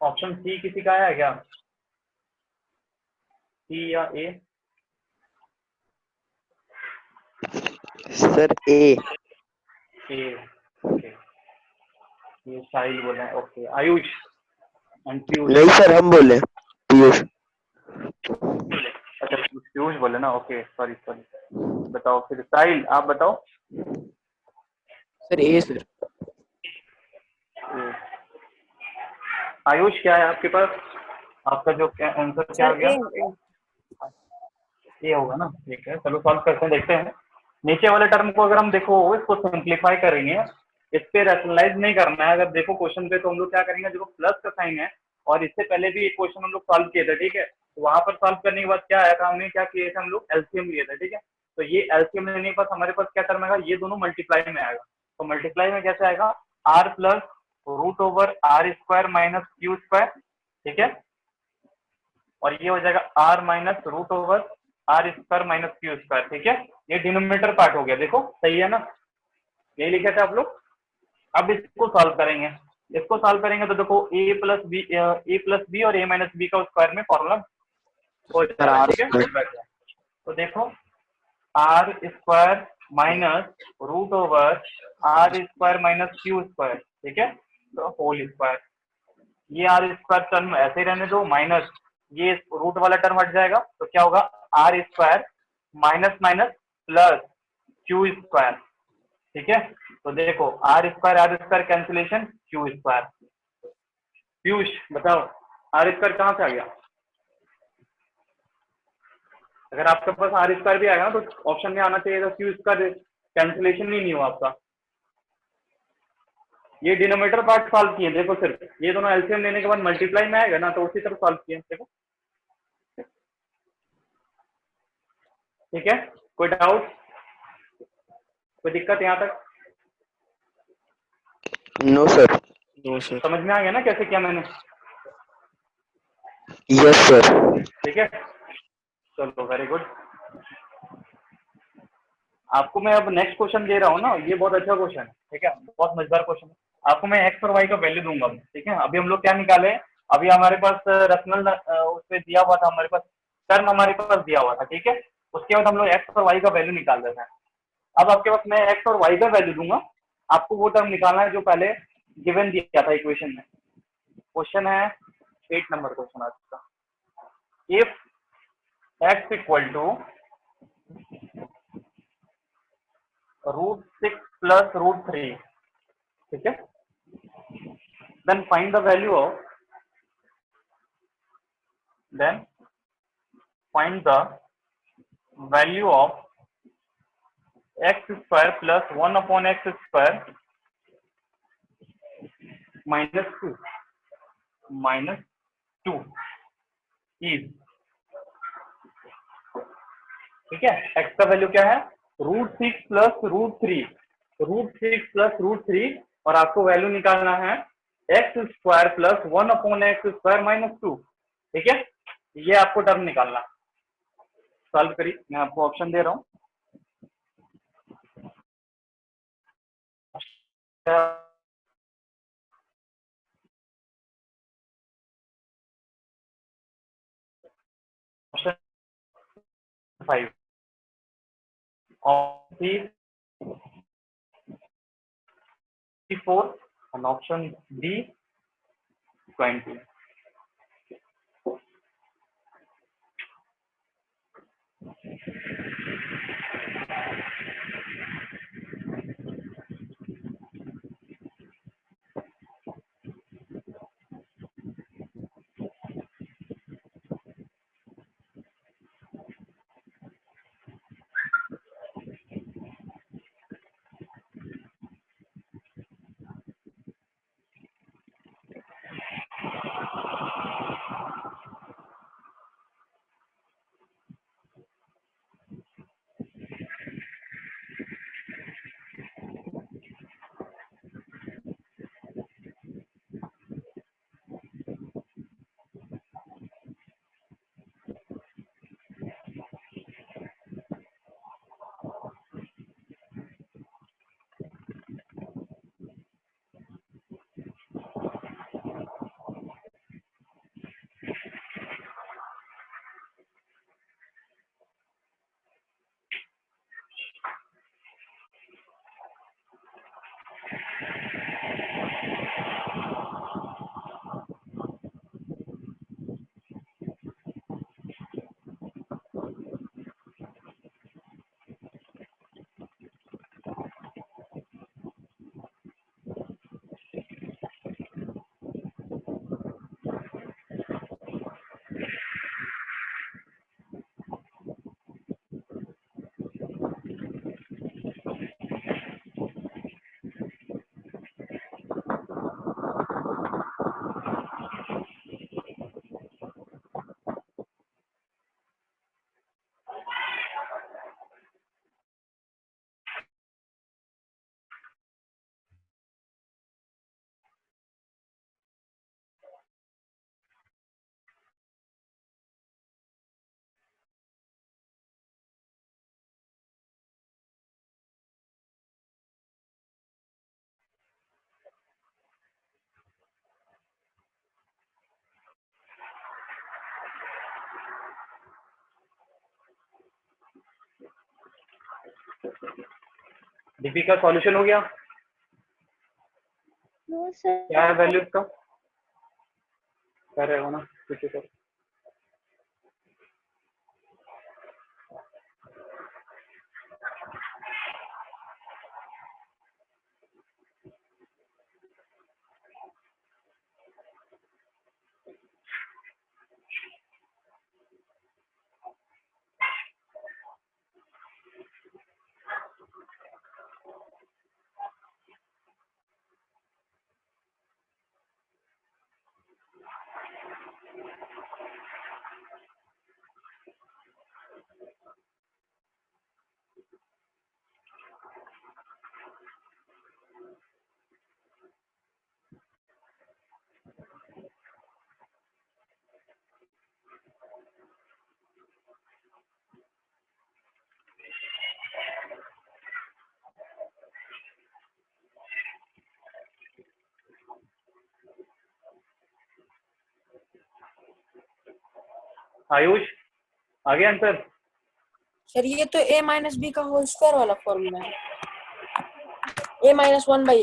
ऑप्शन सी किसी का है क्या? सी या ए? Sir A. ए, ओके, ये साहिल बोला है। Okay, Ayush and Piyush. नहीं सर, हम बोले पीयूष। अच्छा, पीयूष बोले ना, ओके, सॉरी सॉरी। बताओ फिर साहिल, आप बताओ। सर ए सर। आयुष क्या है आपके पास? आपका जो आंसर क्या आ सर गया? ए। ये होगा ना, ठीक है, चलो सॉल्व करते हैं, देखते हैं। नीचे वाले टर्म को अगर हम देखो इसको सिंप्लीफाई करेंगे, इस पे रैशनलाइज नहीं करना है। अगर देखो क्वेश्चन पे तो हम लोग क्या करेंगे, देखो प्लस का साइन है और इससे पहले भी एक क्वेश्चन हम लोग सॉल्व किए थे, ठीक है, तो वहां पर सॉल्व करने के बाद क्या आया था, हमने क्या किए थे, हम लोग एलसीएम लिए थे, ठीक है। तो ये एलसीएम लेने के बाद हमारे पास क्या टर्म आएगा, ये दोनों मल्टीप्लाई में आएगा। तो मल्टीप्लाई में कैसे आएगा, r plus root over r square minus q square, ठीक है, और ये हो जाएगा r minus root over r square minus q square, ठीक है। ये डिनोमिनेटर पार्ट हो गया, देखो सही है ना, यही लिखे थे आप लोग। अब इसको सॉल्व करेंगे, इसको सॉल्व करेंगे तो देखो ए प्लस बी और ए माइनस बी का स्क्वायर में फॉर्मूला हो सर जाएगा, आर ठीक है। स्क्वायर। तो देखो r square minus root over r square minus q square, ठीक है, तो होल स्क्वायर। ये आर स्क्वायर टर्म ऐसे ही रहने दो, माइनस ये रूट वाला टर्म हट जाएगा, तो क्या होगा, r square minus minus plus q square, ठीक है। तो देखो r square cancellation, q square. Piyush बताओ, आर स्क्वायर कहाँ से आ गया? अगर आपके पास आर स्क्वायर भी आएगा ना तो ऑप्शन में आना चाहिए था क्यू स्क्वायर, कैंसिलेशन नहीं हुआ आपका। ये डिनोमिनेटर पार्ट सॉल्व किए, देखो सिर्फ ये दोनों एलसीएम लेने के बाद मल्टीप्लाई में आएगा ना, तो उसी तरह सॉल्व किए, देखो, ठीक है। कोई डाउट, कोई दिक्कत यहाँ तक? No sir. No sir. समझ में आ गया ना कैसे किया मैंने? Yes sir. ठीक है, चलो वेरी गुड। आपको मैं अब नेक्स्ट क्वेश्चन दे रहा हूँ ना, ये बहुत अच्छा क्वेश्चन है, ठीक है, बहुत मजेदार क्वेश्चन है। आपको मैं एक्स और वाई का वैल्यू दूंगा, ठीक है। अभी हम लोग क्या निकाले, अभी हमारे पास रैशनल उसमें दिया हुआ था, हमारे पास टर्म हमारे पास दिया हुआ था, ठीक है। उसके बाद हम लोग एक्स और वाई का वैल्यू निकाल देते हैं। अब आपके पास मैं एक्स और वाई का वैल्यू दूंगा, आपको वो टर्म निकालना है जो पहले गिवन दिया था इक्वेशन में। क्वेश्चन है 8 नंबर क्वेश्चन आज का। If x equal to √6 plus √3, ठीक है, then find the value of x square plus 1 upon x square minus 2 is, ठीक है। x का वैल्यू क्या है, √6 प्लस √3 और आपको वैल्यू निकालना है x square plus 1 upon x square minus 2, ठीक है। ये आपको टर्म निकालना। सॉल्व करिए, मैं आपको ऑप्शन दे रहा हूँ। Option 5, option C 4 and option D 20. DP का सॉल्यूशन हो गया? No sir. क्या है वैल्यू इसका? कर रहे हो ना? पीछे कर। आयुष आ गया आंसर? सर ये तो a माइनस बी का होल स्क्वायर वाला फॉर्मूला है, a minus 1/a।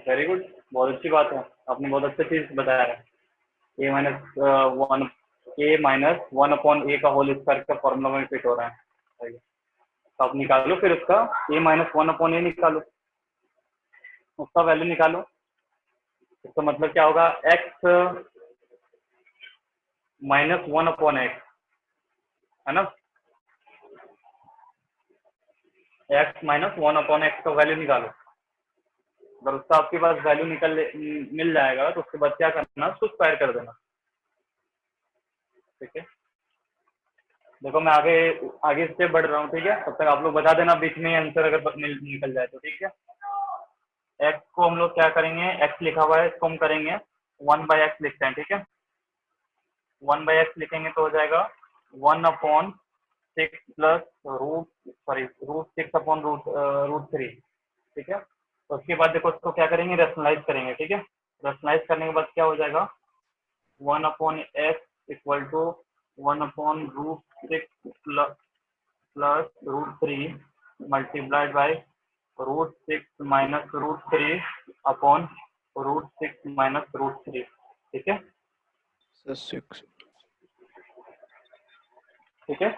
Very good, बहुत अच्छी बात है, आपने बहुत अच्छी चीज बताया है। ए माइनस वन अपॉन ए का होल स्क्वायर का फॉर्मूला में फिट हो रहा है। सही है। तो आप निकालो फिर उसका ए माइनस वन अपॉन ए निकालो, उसका वैल्यू निकालो। इसका मतलब क्या होगा? X minus one upon x, है ना? X minus one upon x का वैल्यू निकालो। अगर उसका आपके पास वैल्यू मिल जाएगा तो उसके बाद क्या करना, उसको स्क्वायर कर देना। ठीक है, देखो मैं आगे आगे स्टेप बढ़ रहा हूँ। ठीक है, तब तक आप लोग बता देना बीच में आंसर अगर निकल जाए तो। ठीक है, एक्स को हम लोग क्या करेंगे, एक्स लिखा हुआ है इसको हम करेंगे 1/x लिखते हैं। ठीक है, 1/x लिखेंगे तो हो जाएगा 1/6 प्लस रूट 6 अपॉन रूट 3। ठीक है, तो उसके बाद देखो उसको क्या करेंगे, रेशनलाइज करेंगे। ठीक है, रेशनलाइज करने के बाद क्या हो जाएगा, 1/x equal to 1/√6 plus √3 multiplied by √6 minus √3 upon √6 minus √3. ठीक है, सर 6 ठीक है।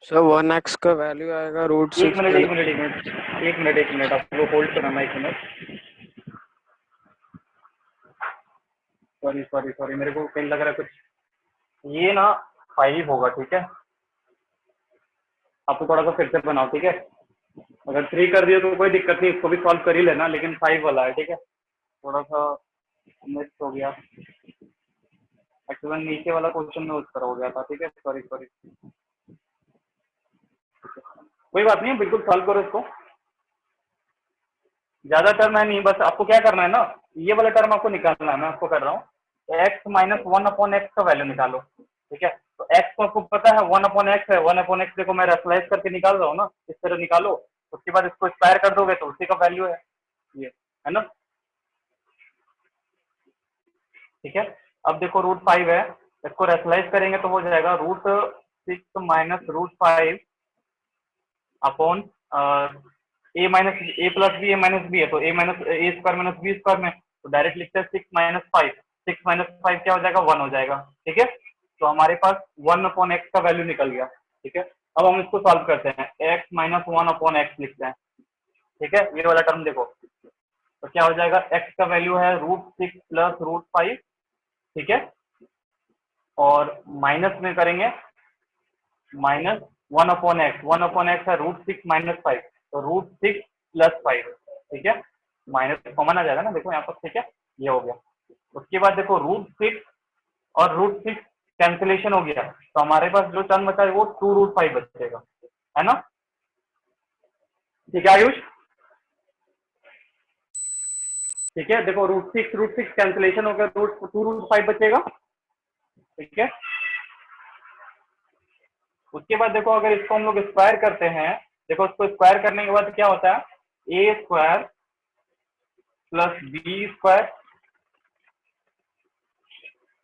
सर 1x का वैल्यू आएगा √6 एक मिनट आपको होल्ड करना, एक मिनट। सॉरी मेरे को कहीं लग रहा है कुछ, ये ना 5 होगा, ठीक है। आपको थोड़ा सा फिर से बनाओ, ठीक है। अगर 3 कर दिए तो कोई दिक्कत नहीं, इसको भी सॉल्व कर ही लेना, लेकिन 5 वाला है, ठीक है। थोड़ा सा मिस हो गया, एक्चुअली नीचे वाला क्वेश्चन में उत्तर हो गया था, ठीक है। सॉरी कोई बात नहीं, बिल्कुल सॉल्व करो इसको। ज्यादा टर्म है नहीं, बस आपको क्या करना है ना, ये वाला टर्म आपको निकालना है। मैं आपको कर रहा हूँ, x माइनस 1/x का वैल्यू निकालो, ठीक है। तो x को आपको पता है 1/x है, 1/x देखो मैं रेशनलाइज करके निकाल रहा हूँ ना, इस तरह निकालो। उसके बाद इसको स्क्वायर कर दोगे तो उसी का वैल्यू है, ये है ना, ठीक है। अब देखो √5 है, इसको रेशनलाइज करेंगे तो हो जाएगा √6 minus √5 upon a minus a plus b, a minus b है तो a minus a square minus b square में, तो डायरेक्ट लिखते हैं 6 माइनस 5। 6 माइनस 5 क्या हो जाएगा, 1 हो जाएगा, ठीक है। तो हमारे पास 1/x का वैल्यू निकल गया, ठीक है। अब हम इसको सॉल्व करते हैं, x माइनस 1/x लिखते हैं, ठीक है। ये वाला टर्म देखो, तो क्या हो जाएगा, x का वैल्यू है √6 प्लस √5, ठीक है। और माइनस में करेंगे माइनस 1/x, 1/x है √6 माइनस 5, तो √6 प्लस 5, ठीक है। माइनस कॉमन आ जाएगा ना, देखो यहाँ पर, ठीक है, ये हो गया। उसके बाद देखो √6 और √6 कैंसिलेशन हो गया, तो हमारे पास जो टर्म बचा है वो 2√5 बचेगा, है ना, ठीक है आयुष। ठीक है, देखो √6 कैंसिलेशन हो गया, 2√5 बचेगा, ठीक है। उसके बाद देखो अगर इसको हम लोग स्क्वायर करते हैं, देखो इसको स्क्वायर करने के बाद क्या होता है, a square plus B square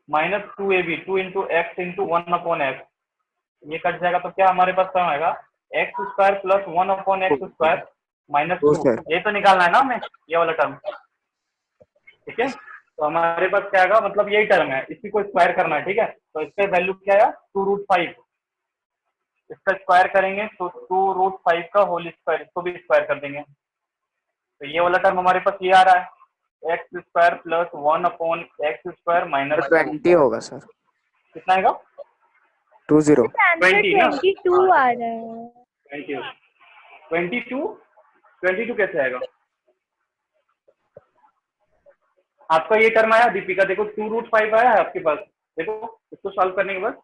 minus 2ab, 2 into x into 1/x, ये कट जाएगा तो क्या हमारे पास टर्म आएगा, x square plus 1/x square minus O 2। Sir ये तो निकालना है ना हमें, ये वाला टर्म, ठीक है। तो हमारे पास क्या आएगा, मतलब यही टर्म है, इसी को स्क्वायर करना है, ठीक है। तो इसका वैल्यू क्या आया, 2√5, इसका स्क्वायर करेंगे तो 2√5 का होल स्क्वायर, इसको भी स्क्वायर कर देंगे, तो ये वाला टर्म हमारे पास ये आ रहा है, x square plus 1/x square minus 2। 20 होगा सर, कितना आएगा, 20। आंसर 20 ना, 22 आ रहा है। Thank you. 22 कैसे आएगा, आपका ये टर्म आया दीपिका, देखो 2√5 आया है आपके पास, देखो इसको सॉल्व करने के बाद,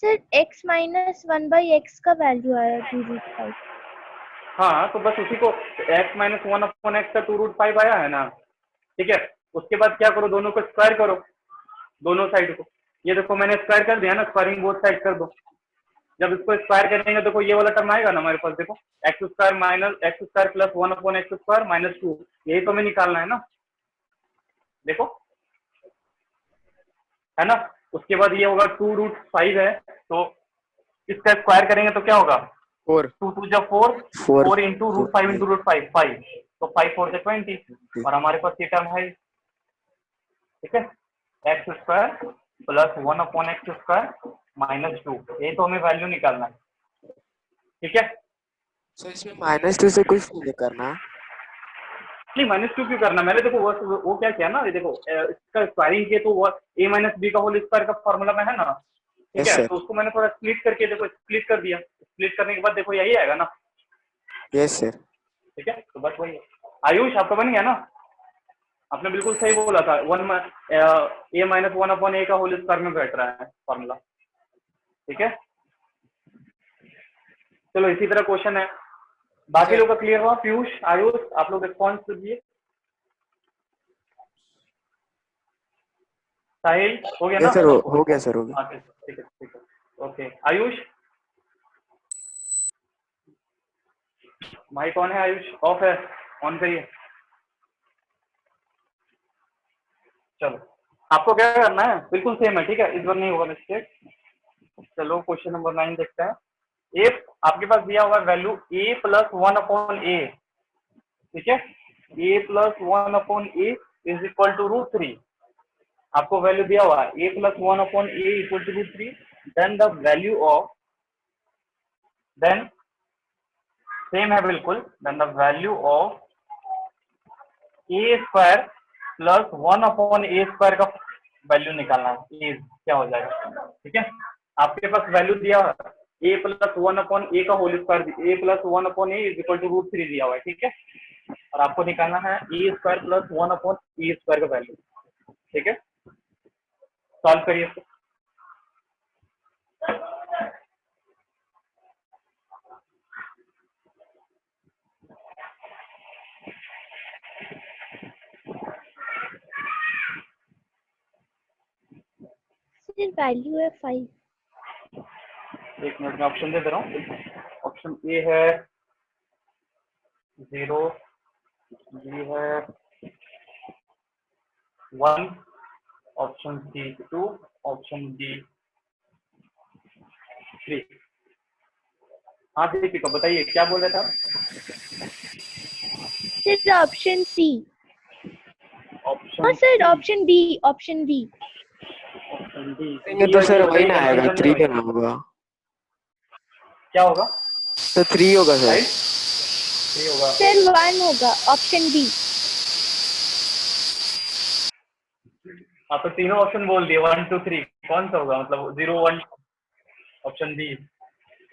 सर x माइनस 1/x का वैल्यू आया 2√5। हाँ तो बस उसी को, x माइनस 1/x का 2√5 आया है ना, ठीक है। उसके बाद क्या करो, दोनों को स्क्वायर करो, दोनों साइड को, ये देखो मैंने स्क्वायर कर दिया ना, स्क्वायरिंग बोथ साइड कर दो। जब इसको स्क्वायर करेंगे देखो ये वाला टर्म आएगा ना हमारे पास, देखो x square minus x square plus 1/x square minus 2, यही तो हमें निकालना है ना, देखो, है ना। उसके बाद ये होगा 2√5 है, तो इसका स्क्वायर करेंगे तो क्या होगा, 4 2 2 जब 4, 4 4 इंटू √5 इंटू √5 5, तो 5 4 से 20, और हमारे पास ये टर्म है, ठीक है, x square plus 1/x square minus 2, ये तो हमें वैल्यू निकालना है, ठीक है। सर इसमें -2 से कुछ नहीं करना। नहीं -2 क्यों करना, मैंने देखो वो क्या किया ना, ये देखो इसका स्क्वायरिंग किया तो वो a माइनस बी का होल स्क्वायर का फॉर्मूला में है ना, ठीक यस है। सर, तो उसको मैंने थोड़ा स्प्लिट करके देखो, स्प्लिट कर दिया, स्प्लिट करने के बाद देखो यही आएगा ना, यस सर। ठीक है। तो बस वही है। आयुष आपका बन गया ना, आपने बिल्कुल सही बोला था, a माइनस 1/a का होल स्क्वायर में बैठ रहा है फॉर्मूला, ठीक है। चलो इसी तरह क्वेश्चन है, बाकी लोग का क्लियर हुआ, पीयूष आयुष आप लोग रिस्पॉन्स दीजिए, साहिल हो गया ना, यस सर, हो गया सर, हो गया। हाँ ठीक है ओके। आयुष माइक ऑन है, आयुष ऑफ है, ऑन करिए। चलो आपको क्या करना है, बिल्कुल सेम है, ठीक है, इस बार नहीं होगा मिस्टेक। चलो क्वेश्चन नंबर 9 देखते हैं। इफ आपके पास दिया हुआ वैल्यू a प्लस 1/a, ठीक है, a plus 1/a is equal to √3। आपको वैल्यू दिया हुआ है a plus 1/a equal to √3, then the value of, then same है बिल्कुल, then the value of a square plus 1/a square का value निकालना है, क्या हो जाएगा, ठीक है। आपके पास वैल्यू दिया हुआ है a प्लस 1/a का whole square, a plus 1/a is equal to √3 दिया हुआ है, ठीक है। और आपको निकालना है a square plus 1/a square का वैल्यू, ठीक है। सॉल्व करिए इसको। फिर वैल्यू है 5। एक मिनट में ऑप्शन दे रहा हूँ। ऑप्शन ए है 0, बी है 1, ऑप्शन सी 2, ऑप्शन डी 3। हाँ दीपिका बताइए क्या बोल रहे थे आप? Sir option C. हाँ option sir option B, option B. Option D. करेंगे तो सर वही ना आएगा, 3 क्या ना होगा होगा? तो 3 होगा सर। राइट, 3 होगा। सर 1 होगा, ऑप्शन बी। आप तो तीनों ऑप्शन बोल दिए, 1 2 3, कौन सा होगा, मतलब 0 1? Option B.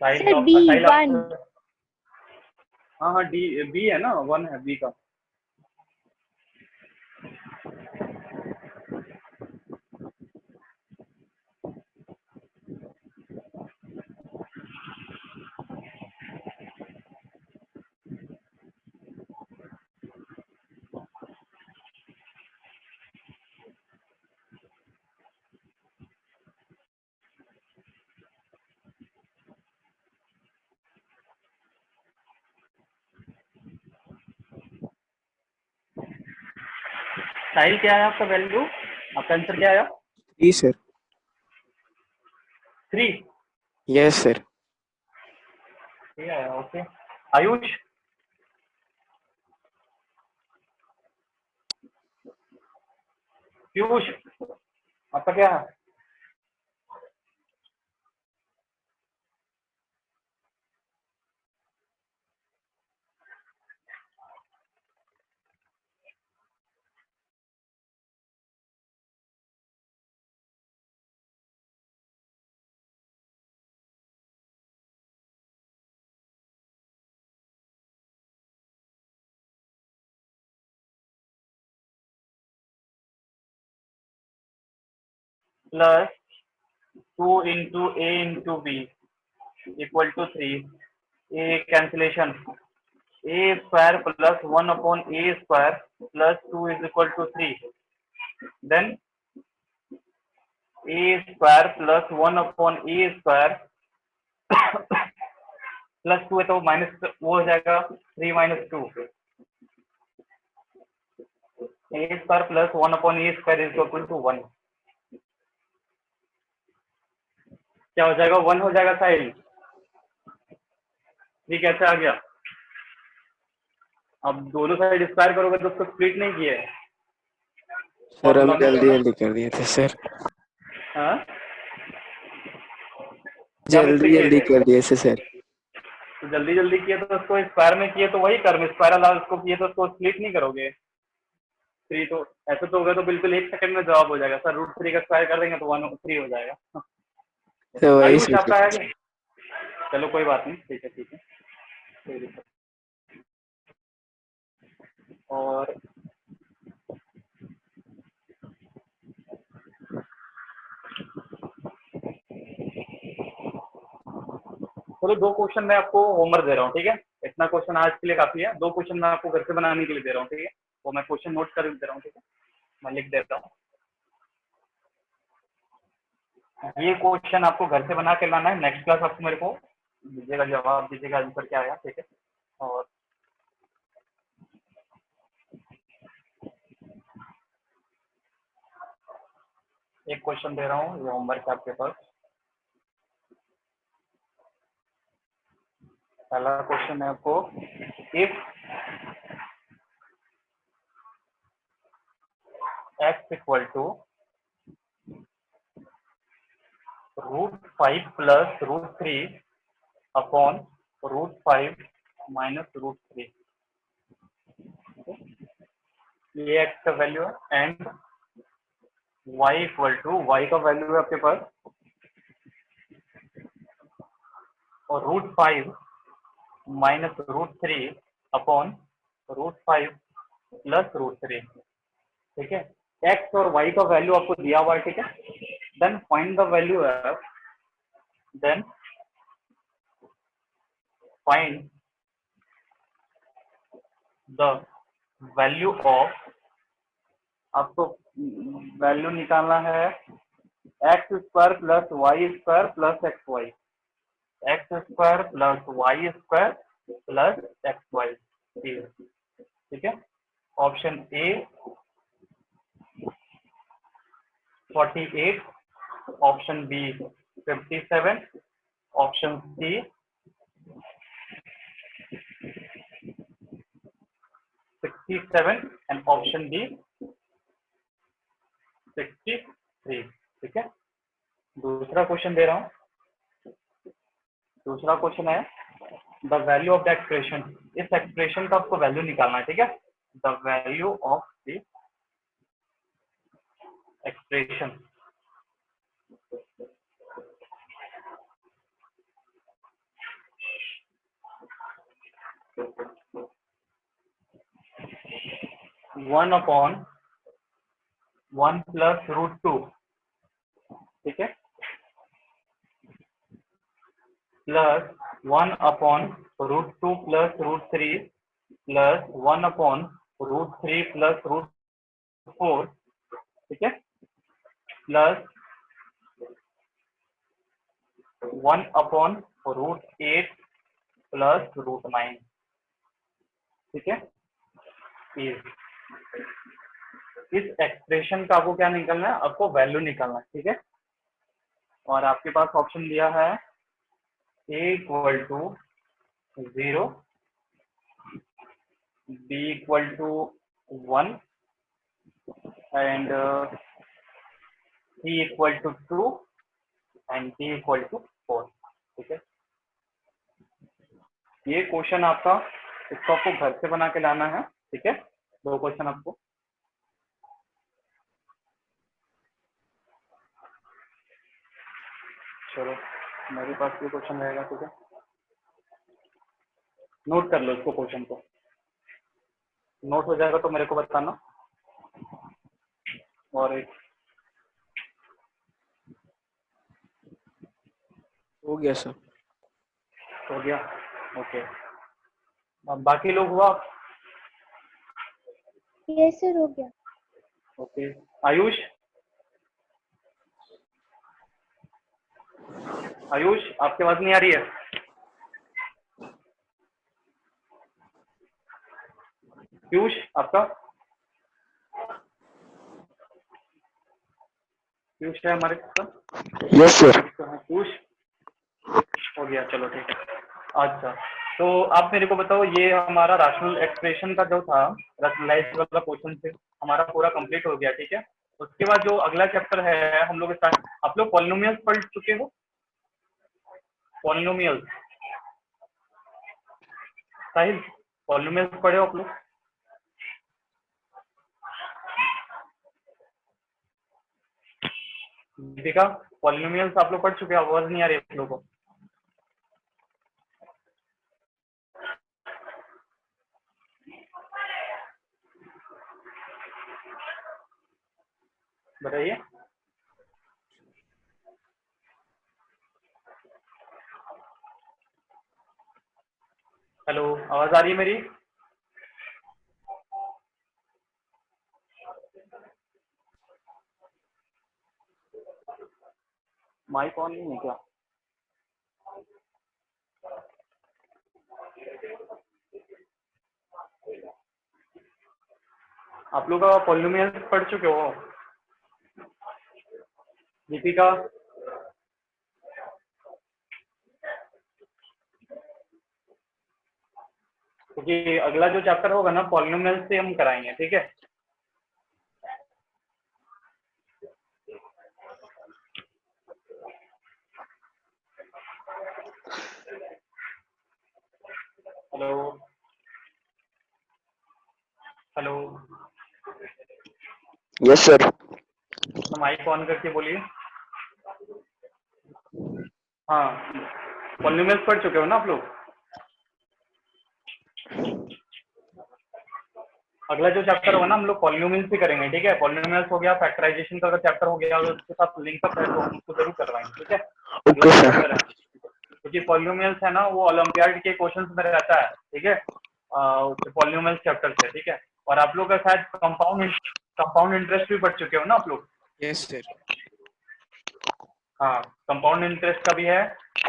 साहिल सर का, बी साहिल 1। आप, हाँ हाँ डी, बी है ना, 1 है बी का। साहिल क्या है आपका वैल्यू, आपका आंसर क्या आया? 3 सर। 3। Yes sir. ठीक है, ओके। आयुष, पीयूष, आपका क्या है? Plus 2 into a into b equal to 3। A cancellation, a square plus 1/a square plus 2 is equal to 3। Then a square plus 1/a square plus 2 है तो माइनस वो हो जाएगा 3 - 2। A square plus 1/a square is equal to 1। क्या हो जाएगा? 1 हो जाएगा साहिल। ये कैसे आ गया? अब दोनों साइड स्क्वायर करोगे तो उसको स्प्लिट नहीं किया है, सर हम फॉर्मूला में। जल्दी जल्दी कर दिए थे सर, हाँ क्या जल्दी मिस्टेक किए जल्दी थे? कर दिए थे सर। तो जल्दी जल्दी किए तो उसको स्क्वायर में किए तो वही कर्व, स्क्वायर वाला उसको किए तो उसको स्प्लिट नहीं करोगे। 3 तो ऐसे तो होगा तो बिल्कुल 1 सेकंड में जवाब हो जाएगा सर, √3 का स्क्वायर कर देंगे तो 1/3 हो जाएगा। तो वही आयुष सोच आपका है क्या? चलो कोई बात नहीं, ठीक है ठीक है, कोई दिक्कत। और चलो 2 क्वेश्चन मैं आपको होमवर्क दे रहा हूँ, ठीक है। इतना क्वेश्चन आज के लिए काफी है, 2 क्वेश्चन मैं आपको घर से बनाने के लिए दे रहा हूँ, ठीक है। वो मैं क्वेश्चन नोट कर दे रहा हूँ, ठीक है, मैं लिख देता हूँ। ये क्वेश्चन आपको घर से बना के लाना है, नेक्स्ट क्लास आपको मेरे को दीजिएगा, जवाब दीजिएगा आंसर क्या आया, ठीक है। और एक क्वेश्चन दे रहा हूँ, ये होमवर्क है आपके पास। पहला क्वेश्चन है आपको, if x equal to √5 plus √3 upon √5 minus √3, ये x का वैल्यू है। And y equal to, y का वैल्यू है आपके पास और √5 माइनस √3 अपॉन √5 प्लस √3, ठीक है। x और y का वैल्यू आपको दिया हुआ है, ठीक है। देन फाइंड द वैल्यू है, then find the value of, आपको वैल्यू निकालना है x square plus y square plus x y, x square plus y square plus x y, ठीक है। Option A 48, option B 57, option C 67 and option D 63, ठीक है। दूसरा question दे रहा हूँ। दूसरा क्वेश्चन है the value of the expression, इस एक्सप्रेशन का आपको वैल्यू निकालना है, ठीक है। The value of the expression, one upon 1 plus √2, ठीक है, plus 1 upon √2 plus √3 plus 1 upon √3 plus √4, ठीक है, प्लस 1 अपॉन √8 प्लस √9, ठीक है। इस एक्सप्रेशन का आपको क्या निकालना है, आपको वैल्यू निकालना है, ठीक है। और आपके पास ऑप्शन दिया है a equal to 0, b equal to 1 and c equal to 2 and d equal to 4, ठीक है। ये क्वेश्चन आपका, इसको आपको घर से बना के लाना है, ठीक है। दो क्वेश्चन आपको, चलो मेरे पास ये क्वेश्चन रहेगा, ठीक है। नोट कर लो इसको, क्वेश्चन को नोट हो जाएगा तो मेरे को बताना। और एक हो गया सर। हो गया, ओके। अब बाकी लोग हुआ, यस सर, हो गया। ओके। आयुष, आयुष आपकी आवाज नहीं आ रही है। पीयूष आपका, पीयूष है हमारे साथ। Yes sir. पीयूष हो गया, चलो ठीक है। अच्छा, तो आप मेरे को बताओ, ये हमारा रैशनल एक्सप्रेशन का जो था, रैशनलाइज्ड वाला क्वेश्चन से हमारा पूरा कंप्लीट हो गया, ठीक है। उसके बाद जो अगला चैप्टर है हम लोग स्टार्ट, आप लोग पॉलिनोमियल्स पढ़ चुके हो? पॉलिनोमियल्स, साहिल पॉलिनोमियल्स पढ़े हो आप लोग? दीपिका पॉलिनोमियल्स आप लोग पढ़ चुके हो? आवाज नहीं आ रही आप लोगों को? बताइए। हेलो, आवाज आ रही है मेरी? माइक ऑन नहीं है क्या? आप लोग पॉलिनोमियल्स पढ़ चुके हो? दीपिका, क्योंकि अगला जो चैप्टर होगा ना पॉलिनोमियल से हम कराएंगे, ठीक है। Hello hello, yes sir. Mic on करके बोलिए। हाँ, पॉलिनोमियल्स पढ़ चुके हो ना आप लोग? अगला जो चैप्टर होगा ना हम लोग पॉलिनोमियल्स भी करेंगे, ठीक है। पॉलिनोमियल्स हो गया, फैक्टराइजेशन का अगर चैप्टर हो गया, अगर उसके साथ लिंकअप है तो हम उसको जरूर करवाएंगे, ठीक है। अगला ओके जो सर। चैप्टर है, क्योंकि पॉलिनोमियल्स है ना वो ओलंपियाड के क्वेश्चंस में रहता है, ठीक है। पॉलिनोमियल्स चैप्टर से, ठीक है। और आप लोग का शायद कंपाउंड इंटरेस्ट भी पढ़ चुके हो ना आप लोग? Yes sir. हाँ, कंपाउंड इंटरेस्ट का भी है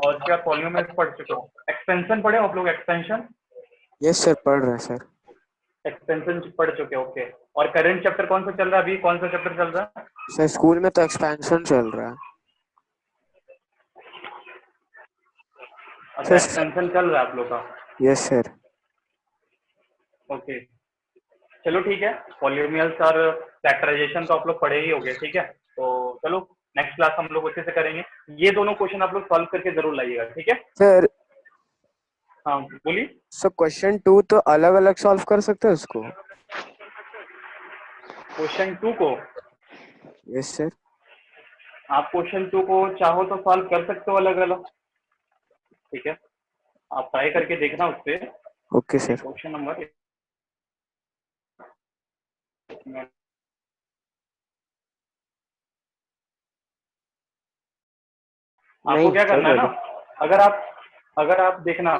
और उसके बाद पॉलिनोमियल्स पढ़ चुके हो। एक्सपेंशन पढ़े हो आप लोग? एक्सपेंशन, यस सर पढ़ रहे हैं सर। एक्सपेंशन पढ़ चुके हो, ओके। और करंट चैप्टर कौन सा चल रहा है अभी? कौन सा चैप्टर चल रहा है? सर स्कूल में तो एक्सपेंशन चल रहा है। अच्छा, सर एक्सपेंशन चल रहा है आप लोग का, यस सर। ओके। चलो ठीक है, पॉलिनोमियल्स और फैक्टराइजेशन तो आप लोग पढ़े ही होंगे, ठीक है। तो चलो नेक्स्ट क्लास हम लोग अच्छे से करेंगे। ये दोनों क्वेश्चन आप लोग सॉल्व करके जरूर लाइएगा, ठीक है। सर हाँ बोलिए। सर क्वेश्चन 2 तो अलग अलग सॉल्व कर सकते हैं उसको? क्वेश्चन 2 को यस सर। आप क्वेश्चन 2 को चाहो तो सॉल्व कर सकते हो अलग अलग, ठीक है। आप ट्राई करके देखना उस पर। Okay sir. क्वेश्चन नंबर आपको क्या करना है ना, अगर आप देखना,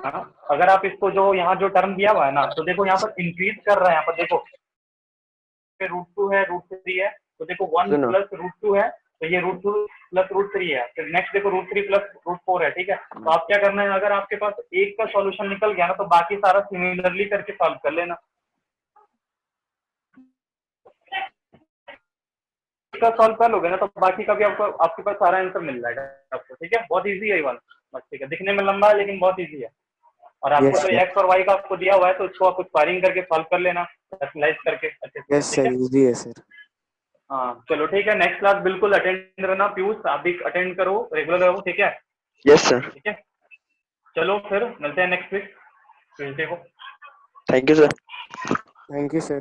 अगर आप इसको जो यहाँ जो टर्म दिया हुआ है ना, तो देखो यहाँ पर इंक्रीज कर रहा है, यहाँ पर देखो √2 है, √3 है, तो देखो 1 सुनो प्लस √2 है, तो ये √2 प्लस √3 है, फिर नेक्स्ट देखो √3 प्लस √4 है, ठीक है। तो आप क्या करना है, अगर आपके पास एक का सॉल्यूशन निकल गया ना तो बाकी सारा सिमिलरली करके सॉल्व कर लेना। का सॉल्व कर लोगे ना तो बाकी का भी आपको आपके पास सारा आंसर मिल जाएगा आपको, ठीक है। बहुत इजी है ये वाला, बस ठीक है। दिखने में लंबा है लेकिन बहुत इजी है। और आपको यस तो सर। एक्स और वाई का आपको दिया हुआ है तो उसको आप स्क्वायरिंग करके सॉल्व कर लेना, स्लाइस करके अच्छे से, यस ठीक सर है। इजी है सर। हाँ चलो ठीक है, नेक्स्ट क्लास बिल्कुल अटेंड रहना। पीयूष आप भी अटेंड करो, रेगुलर रहो, ठीक है। Yes sir. ठीक है, चलो फिर मिलते हैं नेक्स्ट वीक ट्यूजडे को। Thank you sir. Thank you sir.